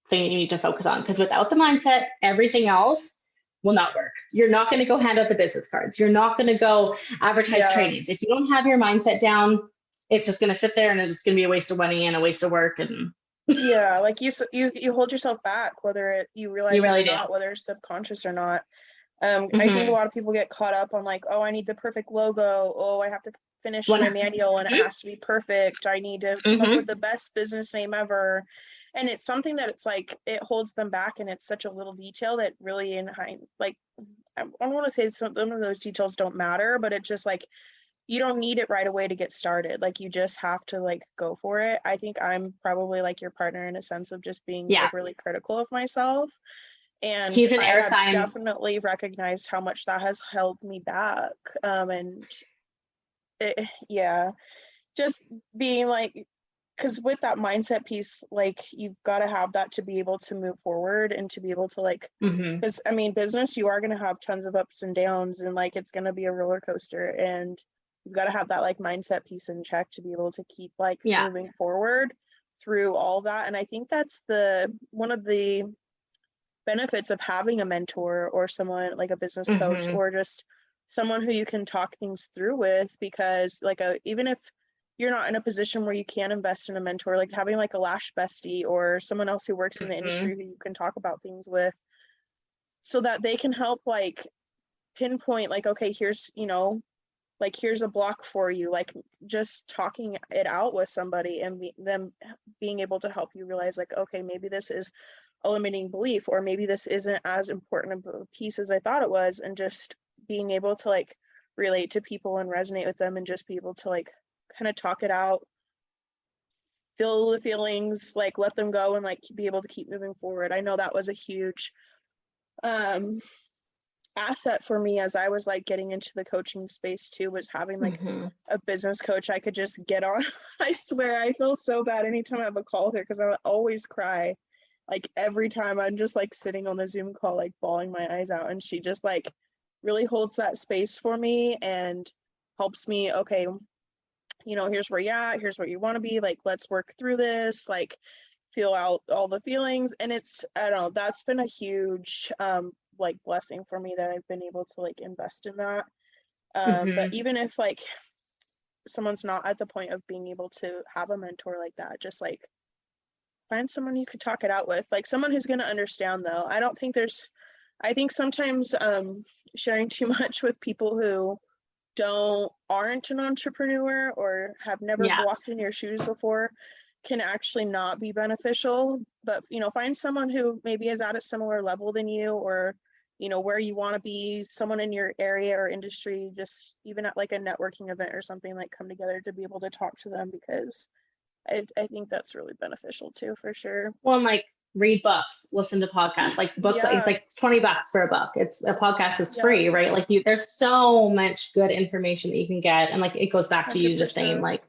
thing you need to focus on. Because without the mindset, everything else will not work. You're not going to go hand out the business cards. You're not going to go advertise Yeah. trainings. If you don't have your mindset down, it's just going to sit there and it's going to be a waste of money and a waste of work. And Yeah, like you hold yourself back, whether you realize you it really or do. not, whether it's subconscious or not. I think a Mm-hmm. lot of people get caught up on like, oh, I need the perfect logo. Oh, I have to finish One- my manual and it Mhm. has to be perfect. I need to come up with the best business name ever. And it's something that it's like, it holds them back, and it's such a little detail that really like, I don't want to say some of those details don't matter, but it's just like, you don't need it right away to get started. Like, you just have to like go for it. I think I'm probably like your partner in a sense of just being Yeah. overly critical of myself. And He's an I air have sign. definitely recognized how much that has held me back. And yeah, just being like, because with that mindset piece, like, you've got to have that to be able to move forward and to be able to like, Mm-hmm. because I mean, business, you are going to have tons of ups and downs, and like, it's going to be a roller coaster, and you've got to have that like mindset piece in check to be able to keep like Yeah. moving forward through all that. And I think that's one of the benefits of having a mentor or someone like a business coach, Mm-hmm. or just someone who you can talk things through with, because like even if you're not in a position where you can invest in a mentor, like having like a lash bestie or someone else who works in the industry who you can talk about things with, so that they can help like pinpoint like, okay, here's, like, here's a block for you, like just talking it out with somebody and them being able to help you realize like, okay, maybe this is a limiting belief, or maybe this isn't as important of a piece as I thought it was, and just being able to like relate to people and resonate with them, and just be able to like kind of talk it out, feel the feelings, like let them go, and like be able to keep moving forward. I know that was a huge asset for me as I was like getting into the coaching space too, was having like a business coach I could just get on. I swear, I feel so bad anytime I have a call with her, because I would always cry. Like every time I'm just like sitting on the Zoom call, like bawling my eyes out, and she just like really holds that space for me and helps me, okay, here's where you're at, here's where you want to be, like, let's work through this, like feel out all the feelings. And it's, I don't know, that's been a huge like blessing for me, that I've been able to like invest in that. But even if like someone's not at the point of being able to have a mentor like that, just like find someone you could talk it out with, like someone who's going to understand. Though I think sometimes sharing too much with people who aren't an entrepreneur or have never Yeah. walked in your shoes before can actually not be beneficial. But find someone who maybe is at a similar level than you, or where you want to be, someone in your area or industry, just even at like a networking event or something, like come together to be able to talk to them, because I think that's really beneficial too, for sure. Well, and like read books, listen to podcasts, like books, like, it's like $20 for a book. It's a podcast is free, right? Like there's so much good information that you can get. And like, it goes back to you just saying 100%. like,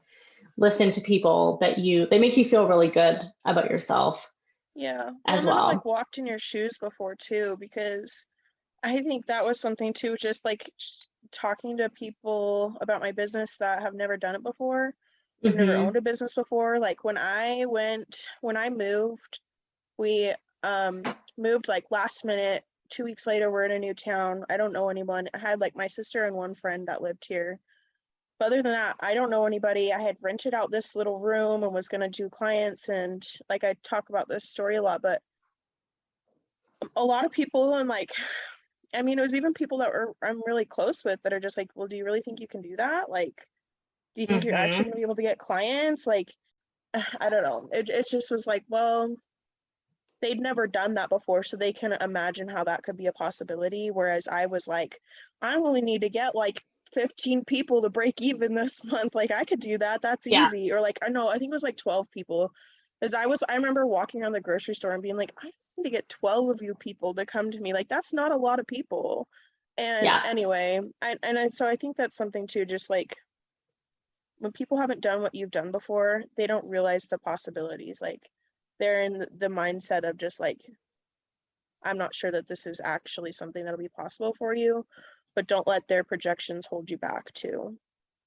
listen to people they make you feel really good about yourself. Yeah. As That have well. like walked in your shoes before too, because I think that was something too, just like talking to people about my business that have never done it before. I've never owned a business before. Like when I moved, we moved like last minute. 2 weeks later, we're in a new town. I don't know anyone. I had like my sister and one friend that lived here. But other than that, I don't know anybody. I had rented out this little room and was going to do clients. And like, I talk about this story a lot, but a lot of people, and like, I mean, it was even people that I'm really close with that are just like, well, do you really think you can do that? Like, do you think you're actually going to be able to get clients? Like, I don't know. It just was like, well, they'd never done that before, so they can imagine how that could be a possibility. Whereas I was like, I only need to get like 15 people to break even this month. Like, I could do that. That's easy. Or like, I think it was like 12 people. Because I remember walking around the grocery store and being like, I just need to get 12 of you people to come to me. Like, that's not a lot of people. And anyway, so I think that's something too, just like when people haven't done what you've done before, they don't realize the possibilities. Like, they're in the mindset of just like, I'm not sure that this is actually something that'll be possible for you, but don't let their projections hold you back too.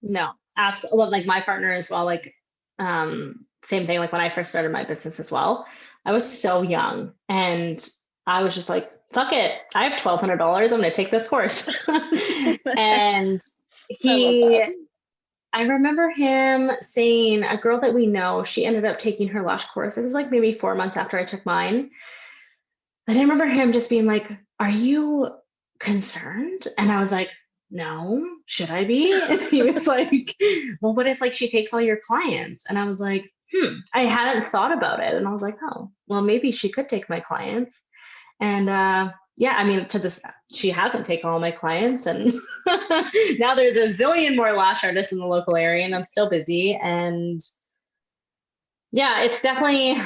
No, absolutely. Well, like my partner as well, like, same thing. Like when I first started my business as well, I was so young and I was just like, fuck it. I have $1,200. I'm going to take this course. And I love that. I remember him saying, a girl that we know, she ended up taking her lash course. It was like maybe 4 months after I took mine. And I remember him just being like, are you concerned? And I was like, no, should I be? And he was like, well, what if like she takes all your clients? And I was like, I hadn't thought about it. And I was like, oh, well, maybe she could take my clients. And yeah, I mean, to this, she hasn't taken all my clients. And now there's a zillion more lash artists in the local area, and I'm still busy. And yeah, it's definitely,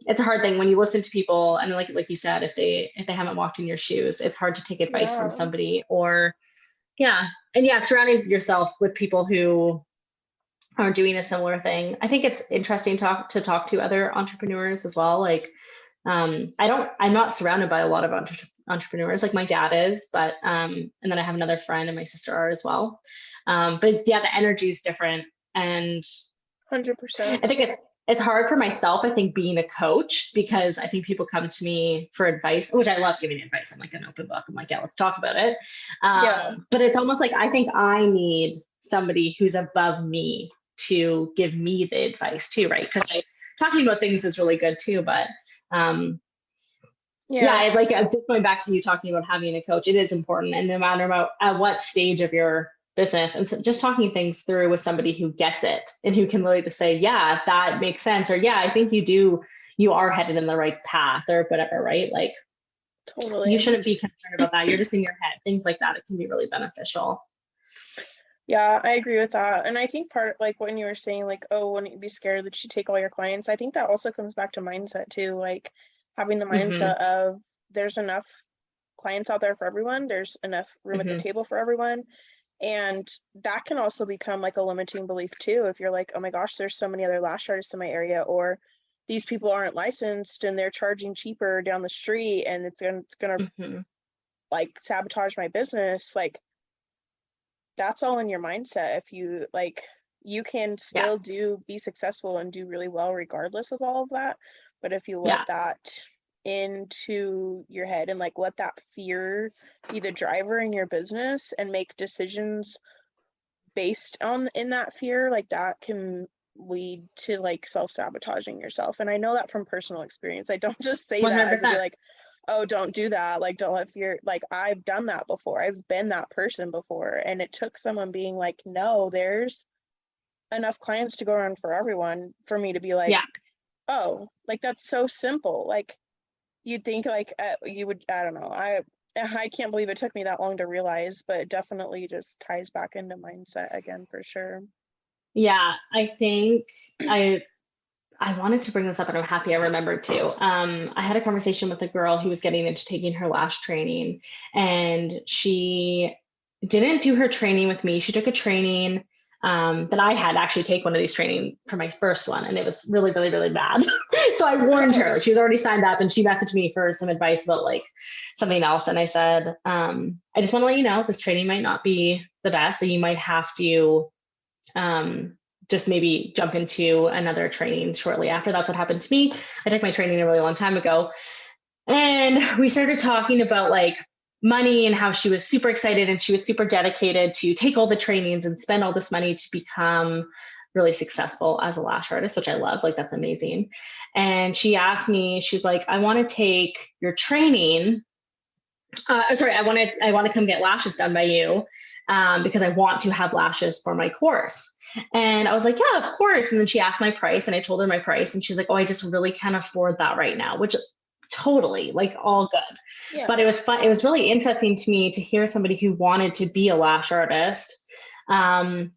it's a hard thing when you listen to people. And like you said, if they haven't walked in your shoes, it's hard to take advice from somebody. Or yeah. And yeah, surrounding yourself with people who are doing a similar thing. I think it's interesting to talk to other entrepreneurs as well. Like I'm not surrounded by a lot of entrepreneurs, like my dad is, but and then I have another friend and my sister are as well. But yeah, the energy is different. And 100%. I think it's hard for myself, I think, being a coach, because I think people come to me for advice, which I love giving advice. I'm like an open book. I'm like, yeah, let's talk about it. But it's almost like I think I need somebody who's above me to give me the advice too, right? Because talking about things is really good too, but yeah, like just going back to you talking about having a coach, it is important. And no matter at what stage of your business, and so just talking things through with somebody who gets it and who can really just say, yeah, that makes sense, or yeah, I think you are headed in the right path, or whatever, right? Like totally, you shouldn't be concerned about that. You're just in your head, things like that. It can be really beneficial. Yeah, I agree with that. And I think part, like when you were saying like, oh, wouldn't you be scared that you take all your clients? I think that also comes back to mindset too, like having the mindset of there's enough clients out there for everyone. There's enough room at the table for everyone. And that can also become like a limiting belief too. If you're like, oh my gosh, there's so many other lash artists in my area, or these people aren't licensed and they're charging cheaper down the street, and it's gonna like sabotage my business. Like that's all in your mindset. If you like, you can still be successful and do really well regardless of all of that. But if you let that into your head and like let that fear be the driver in your business and make decisions based on in that fear, like that can lead to like self-sabotaging yourself. And I know that from personal experience. I don't just say 100%. That as to be like, oh, don't do that, like don't let fear, like I've done that before, I've been that person before, and it took someone being like, no, there's enough clients to go around for everyone, for me to be like, oh, like that's so simple. Like you'd think like you would, I don't know, I can't believe it took me that long to realize, but it definitely just ties back into mindset again, for sure. Yeah, I think I wanted to bring this up, and I'm happy I remembered too. I had a conversation with a girl who was getting into taking her lash training, and she didn't do her training with me. She took a training that I had actually take one of these training for my first one, and it was really, really, really bad. So I warned her. She was already signed up, and she messaged me for some advice about like something else. And I said, I just want to let you know this training might not be the best, so you might have to just maybe jump into another training shortly after. That's what happened to me. I took my training a really long time ago, and we started talking about like money and how she was super excited and she was super dedicated to take all the trainings and spend all this money to become really successful as a lash artist, which I love. Like, that's amazing. And she asked me, she's like, I want to take your training. I want to come get lashes done by you because I want to have lashes for my course. And I was like, yeah, of course. And then she asked my price, and I told her my price, and she's like, oh, I just really can't afford that right now, which totally, like, all good. Yeah. But it was fun. It was really interesting to me to hear somebody who wanted to be a lash artist. And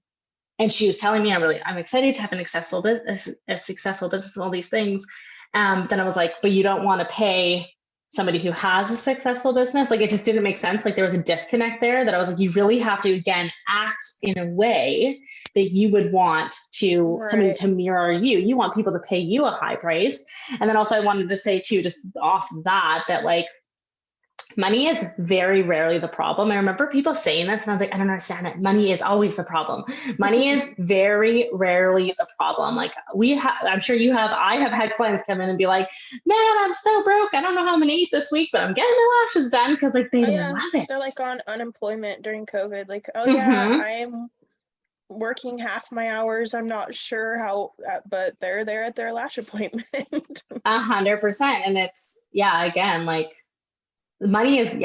she was telling me, I'm excited to have a successful business and all these things. Then I was like, but you don't want to pay somebody who has a successful business. Like, it just didn't make sense. Like, there was a disconnect there that I was like, you really have to, again, act in a way that you would want to somebody to mirror you. You want people to pay you a high price. And then also I wanted to say too, just off that like Money is very rarely the problem. I remember people saying this and I was like, I don't understand it. Money is always the problem. Money is very rarely the problem. Like I'm sure I have had clients come in and be like, man, I'm so broke. I don't know how I'm going to eat this week, but I'm getting my lashes done because like they Oh yeah, love it. they're like on unemployment during COVID. Like, oh yeah, Mm-hmm. I'm working half my hours. I'm not sure how, but they're there at their lash appointment. 100%. And it's, yeah, again, like money is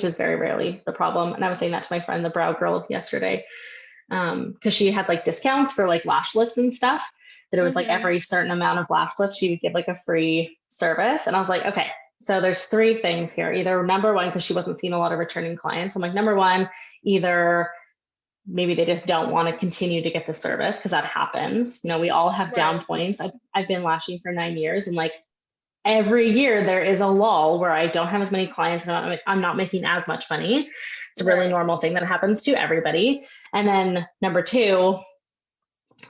just very rarely the problem. And I was saying that to my friend, the brow girl, yesterday, because she had like discounts for like lash lifts and stuff, that it was like Mm-hmm. every certain amount of lash lifts, she would give like a free service. And I was like, okay, so there's three things here. Either number one, because she wasn't seeing a lot of returning clients. I'm like, number one, either maybe they just don't want to continue to get the service, because that happens. You know, we all have down Right. points. I've been lashing for 9 years, and like every year there is a lull where I don't have as many clients and I'm not making as much money. It's a really Right. normal thing that happens to everybody. And then number two,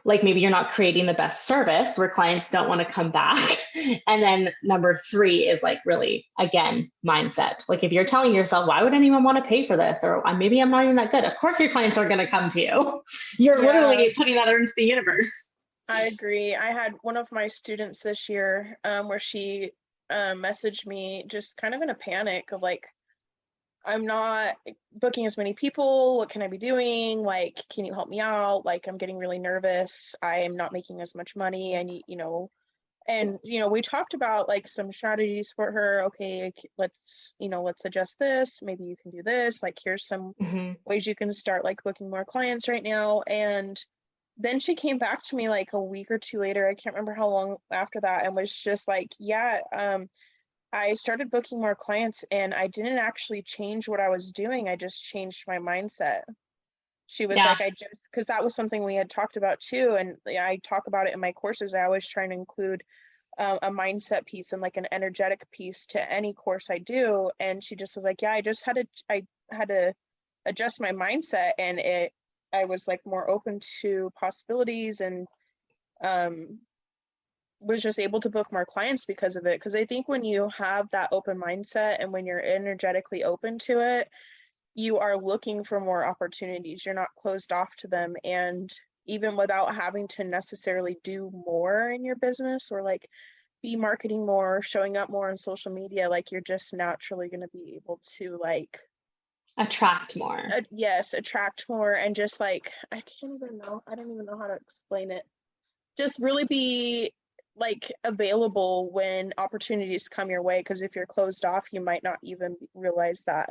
like maybe you're not creating the best service where clients don't want to come back. And then number three is like really, again, mindset. Like if you're telling yourself, why would anyone want to pay for this? Or maybe I'm not even that good. Of course your clients are going to come to you. You're Yeah, literally putting that into the universe. I agree. I had one of my students this year, where she messaged me just kind of in a panic of like, I'm not booking as many people. What can I be doing? Like, can you help me out? Like, I'm getting really nervous. I am not making as much money. And, we talked about like some strategies for her. Okay, let's adjust this. Maybe you can do this. Like, here's some Mm-hmm. ways you can start like booking more clients right now. And then she came back to me like a week or two later. I can't remember how long after that, and was just like, yeah, I started booking more clients and I didn't actually change what I was doing. I just changed my mindset. She was Yeah. like, because that was something we had talked about too. And I talk about it in my courses. I always try to include a mindset piece and like an energetic piece to any course I do. And she just was like, yeah, I had to adjust my mindset, and I was like more open to possibilities, and um, was just able to book more clients because of it. Because I think when you have that open mindset and when you're energetically open to it, you are looking for more opportunities. You're not closed off to them. And even without having to necessarily do more in your business or like be marketing more, showing up more on social media, like you're just naturally going to be able to like Attract more. yes, attract more, and just like I don't even know how to explain it. Just really be like available when opportunities come your way, because if you're closed off, you might not even realize that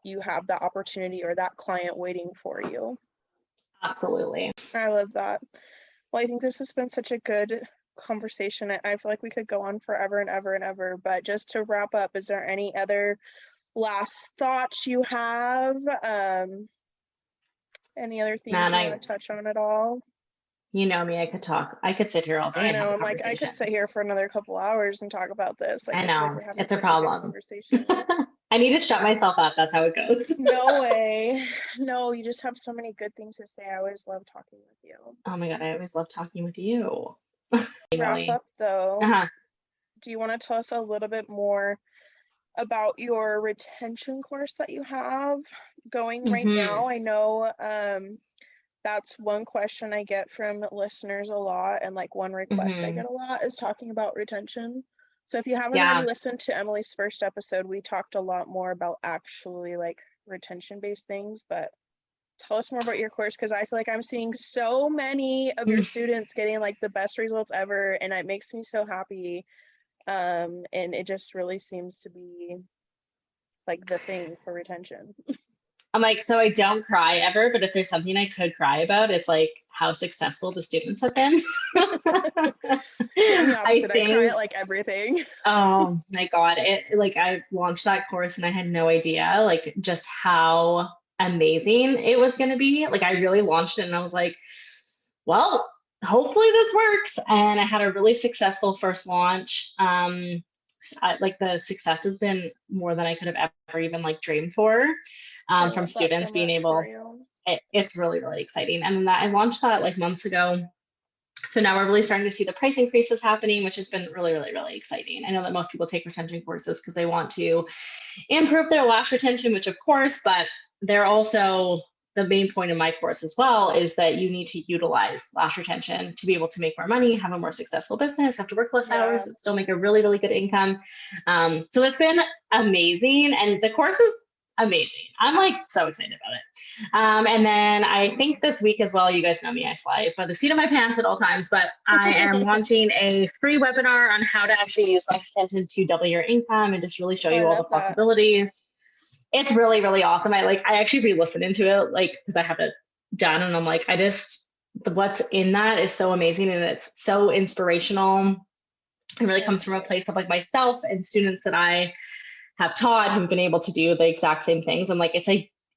you have that opportunity or that client waiting for you. Absolutely. I love that. Well, I think this has been such a good conversation. I feel like we could go on forever and ever and ever, but just to wrap up, is there any other last thoughts you have? Any other themes Man, you want to touch on at all? you know me, I could sit here all day I and have know, a I'm like, I could conversation. sit here for another couple hours and talk about this. Like, I I feel like know, we're having it's a such a good problem. conversation. I need to shut myself up. That's how it goes. No way. No, you just have so many good things to say. I always love talking with you. Oh my God, I always love talking with you. Wrap Emily. up though, Uh-huh. do you want to tell us a little bit more about your retention course that you have going right Hmm. now? I know that's one question I get from listeners a lot, and like one request I Hmm. get a lot is talking about retention. So if you haven't already Yeah. listened to Emily's first episode, we talked a lot more about actually like retention based things, but tell us more about your course, because I feel like I'm seeing so many of your students getting like the best results ever, and it makes me so happy. And it just really seems to be like the thing for retention. I'm like, so I don't cry ever, but if there's something I could cry about, it's like how successful the students have been. See, I'm the I opposite. I cry think, at like everything. oh my God, it like I launched that course and I had no idea like just how amazing it was going to be. Like I really launched it and I was like, well, hopefully this works. And I had a really successful first launch. Like the success has been more than I could have ever even like dreamed for, I from love that so students being much for able. you. It's really, really exciting. And that I launched that like months ago. So now we're really starting to see the price increases happening, which has been really, really, really exciting. I know that most people take retention courses because they want to improve their lash retention, which of course, but they're also, the main point of my course as well is that you need to utilize lash retention to be able to make more money, have a more successful business, have to work less hours, but still make a really, really good income. So that's been amazing. And the course is amazing. I'm like so excited about it. And then I think this week as well, you guys know me, I fly by the seat of my pants at all times, but I am launching a free webinar on how to actually use lash retention to double your income and just really show you all the possibilities. It's really, really awesome. I actually re-listening to it, like, because I have it done and I'm like, what's in that is so amazing and it's so inspirational. It really comes from a place of like myself and students that I have taught who've been able to do the exact same things. And like,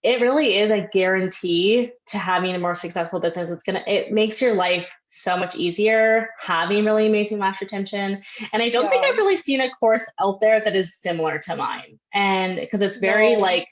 it really is a guarantee to having a more successful business. It makes your life so much easier having really amazing lash retention. And I don't think I've really seen a course out there that is similar to mine. And because it's very like,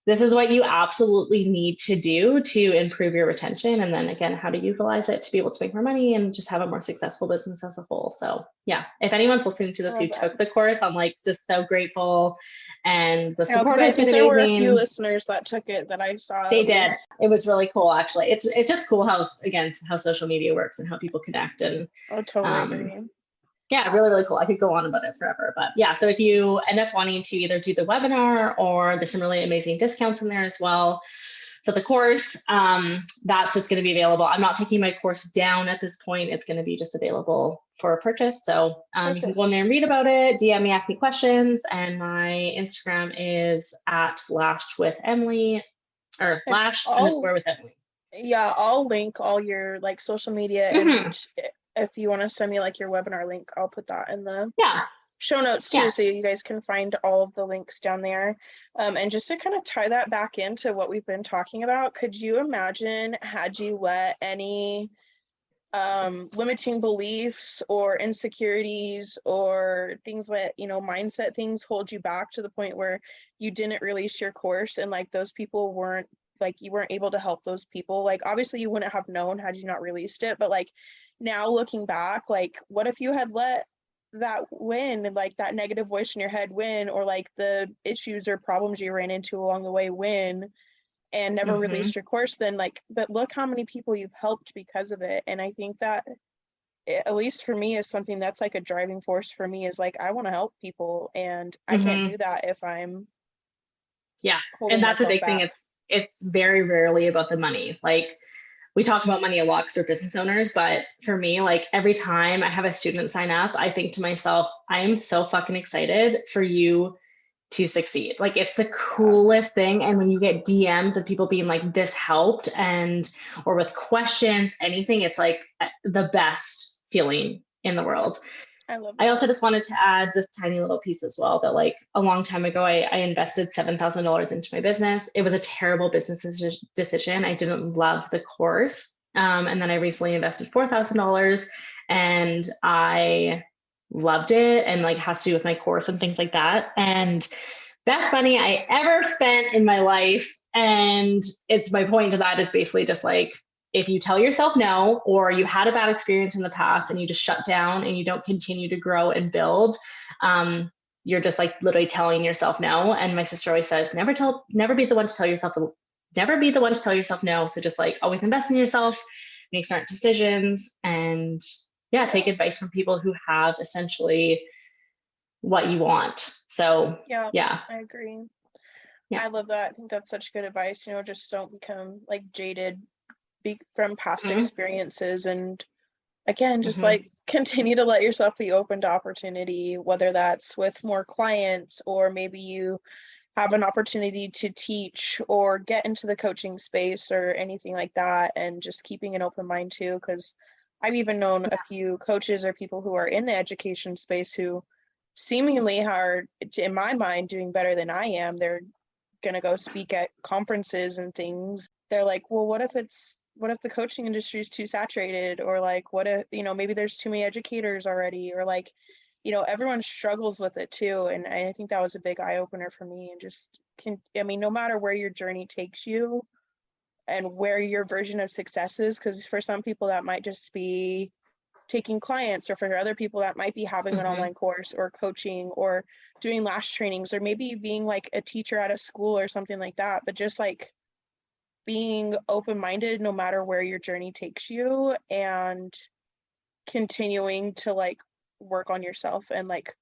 this is what you absolutely need to do to improve your retention. And then again, how to utilize it to be able to make more money and just have a more successful business as a whole. So yeah, if anyone's listening to this who took the course, I'm like just so grateful. And the support has been amazing. There were a few listeners that took it that I saw. They did. It was really cool, actually. It's just cool how social media works and how people connect. And totally agree. Yeah, really, really cool. I could go on about it forever, but yeah. So if you end up wanting to either do the webinar or there's some really amazing discounts in there as well for the course, that's just going to be available. I'm not taking my course down at this point. It's going to be just available for a purchase. So you can go in there and read about it, DM me, ask me questions. And my Instagram is at lashed_with_Emily. Yeah, I'll link all your like social media and if you want to send me like your webinar link, I'll put that in the show notes too, so you guys can find all of the links down there. And just to kind of tie that back into what we've been talking about, could you imagine had you let any limiting beliefs or insecurities or things that, mindset things hold you back to the point where you didn't release your course and like those people weren't, like you weren't able to help those people? Like obviously you wouldn't have known had you not released it, but like now looking back, like what if you had let that win, like that negative voice in your head win, or like the issues or problems you ran into along the way win and never released your course? Then like, but look how many people you've helped because of it. And I think that at least for me is something that's like a driving force for me, is like I want to help people and I can't do that if I'm and that's a big thing. It's very rarely about the money. Like we talk about money a lot because we're business owners, but for me, like every time I have a student sign up, I think to myself, I am so fucking excited for you to succeed. Like it's the coolest thing. And when you get DMs of people being like, this helped, or with questions, anything, it's like the best feeling in the world. I also just wanted to add this tiny little piece as well, that like a long time ago, I invested $7,000 into my business. It was a terrible business decision. I didn't love the course. And then I recently invested $4,000 and I loved it, and like has to do with my course and things like that. And best money I ever spent in my life. And it's my point to that is basically just like, if you tell yourself no, or you had a bad experience in the past and you just shut down and you don't continue to grow and build, you're just like literally telling yourself no. And my sister always says, never be the one to tell yourself no. So just like always invest in yourself, make smart decisions, and take advice from people who have essentially what you want. So I agree. I love that. I think that's such good advice. Just don't become like jaded from past experiences, and again just like continue to let yourself be open to opportunity, whether that's with more clients or maybe you have an opportunity to teach or get into the coaching space or anything like that, and just keeping an open mind too, because I've even known a few coaches or people who are in the education space who seemingly are, in my mind, doing better than I am. They're gonna go speak at conferences and things. They're like, well, what if the coaching industry is too saturated, or like what if maybe there's too many educators already, or like everyone struggles with it too. And I think that was a big eye-opener for me. And just no matter where your journey takes you, and where your version of success is, because for some people that might just be taking clients, or for other people that might be having an online course or coaching or doing lash trainings, or maybe being like a teacher at a school or something like that. But just like being open-minded no matter where your journey takes you, and continuing to like work on yourself, and like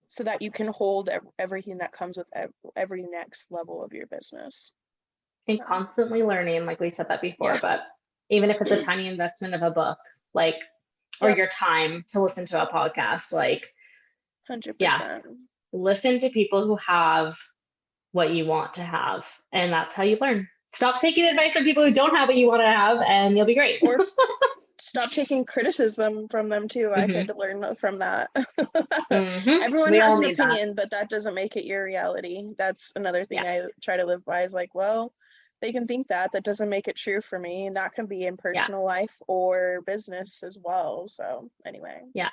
so that you can hold everything that comes with every next level of your business. And constantly learning, like we said that before, Yeah. but even if it's a tiny investment of a book, like, or your time to listen to a podcast, like 100%. Listen to people who have what you want to have, and that's how you learn. Stop taking advice from people who don't have what you want to have, and you'll be great. Or stop taking criticism from them too. I had to learn from that. Everyone has an opinion, but that doesn't make it your reality. That's another thing I try to live by, is like, well, they can think that doesn't make it true for me. And that can be in personal life or business as well. So anyway, I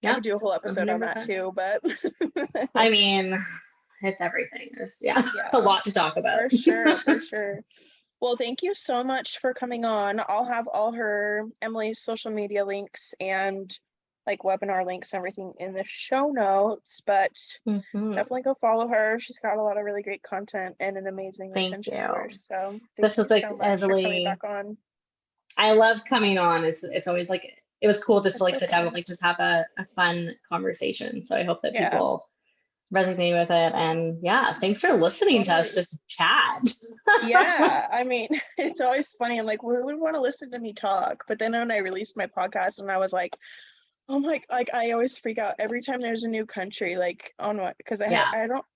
could do a whole episode 100%. On that too, but I mean, it's everything. It's a lot to talk about. For sure. Well, thank you so much for coming on. I'll have all Emily's social media links and like webinar links and everything in the show notes, but definitely go follow her. She's got a lot of really great content and an amazing retention course. So this is like, so much for coming back on. I love coming on. It's always like, it was cool just to like sit down and like just have a fun conversation. So I hope that people resonate with it. And thanks for listening to us just chat. I mean, it's always funny. I'm like, who would want to listen to me talk? But then when I released my podcast, and I was like, oh my, like I always freak out every time there's a new country, like on what, because I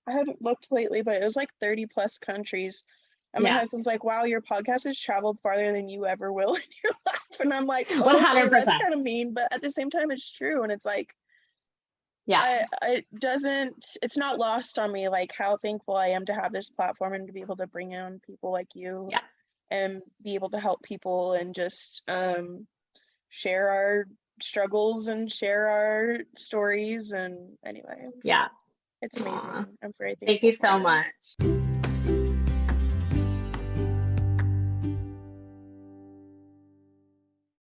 haven't looked lately, but it was like 30 plus countries. And my husband's like, wow, your podcast has traveled farther than you ever will in your life. And I'm like, 100%. That's kind of mean, but at the same time, it's true. And it's like, it's not lost on me, like how thankful I am to have this platform and to be able to bring on people like you and be able to help people and just share our struggles and share our stories. And anyway, it's amazing. I'm very thankful. Thank you so much.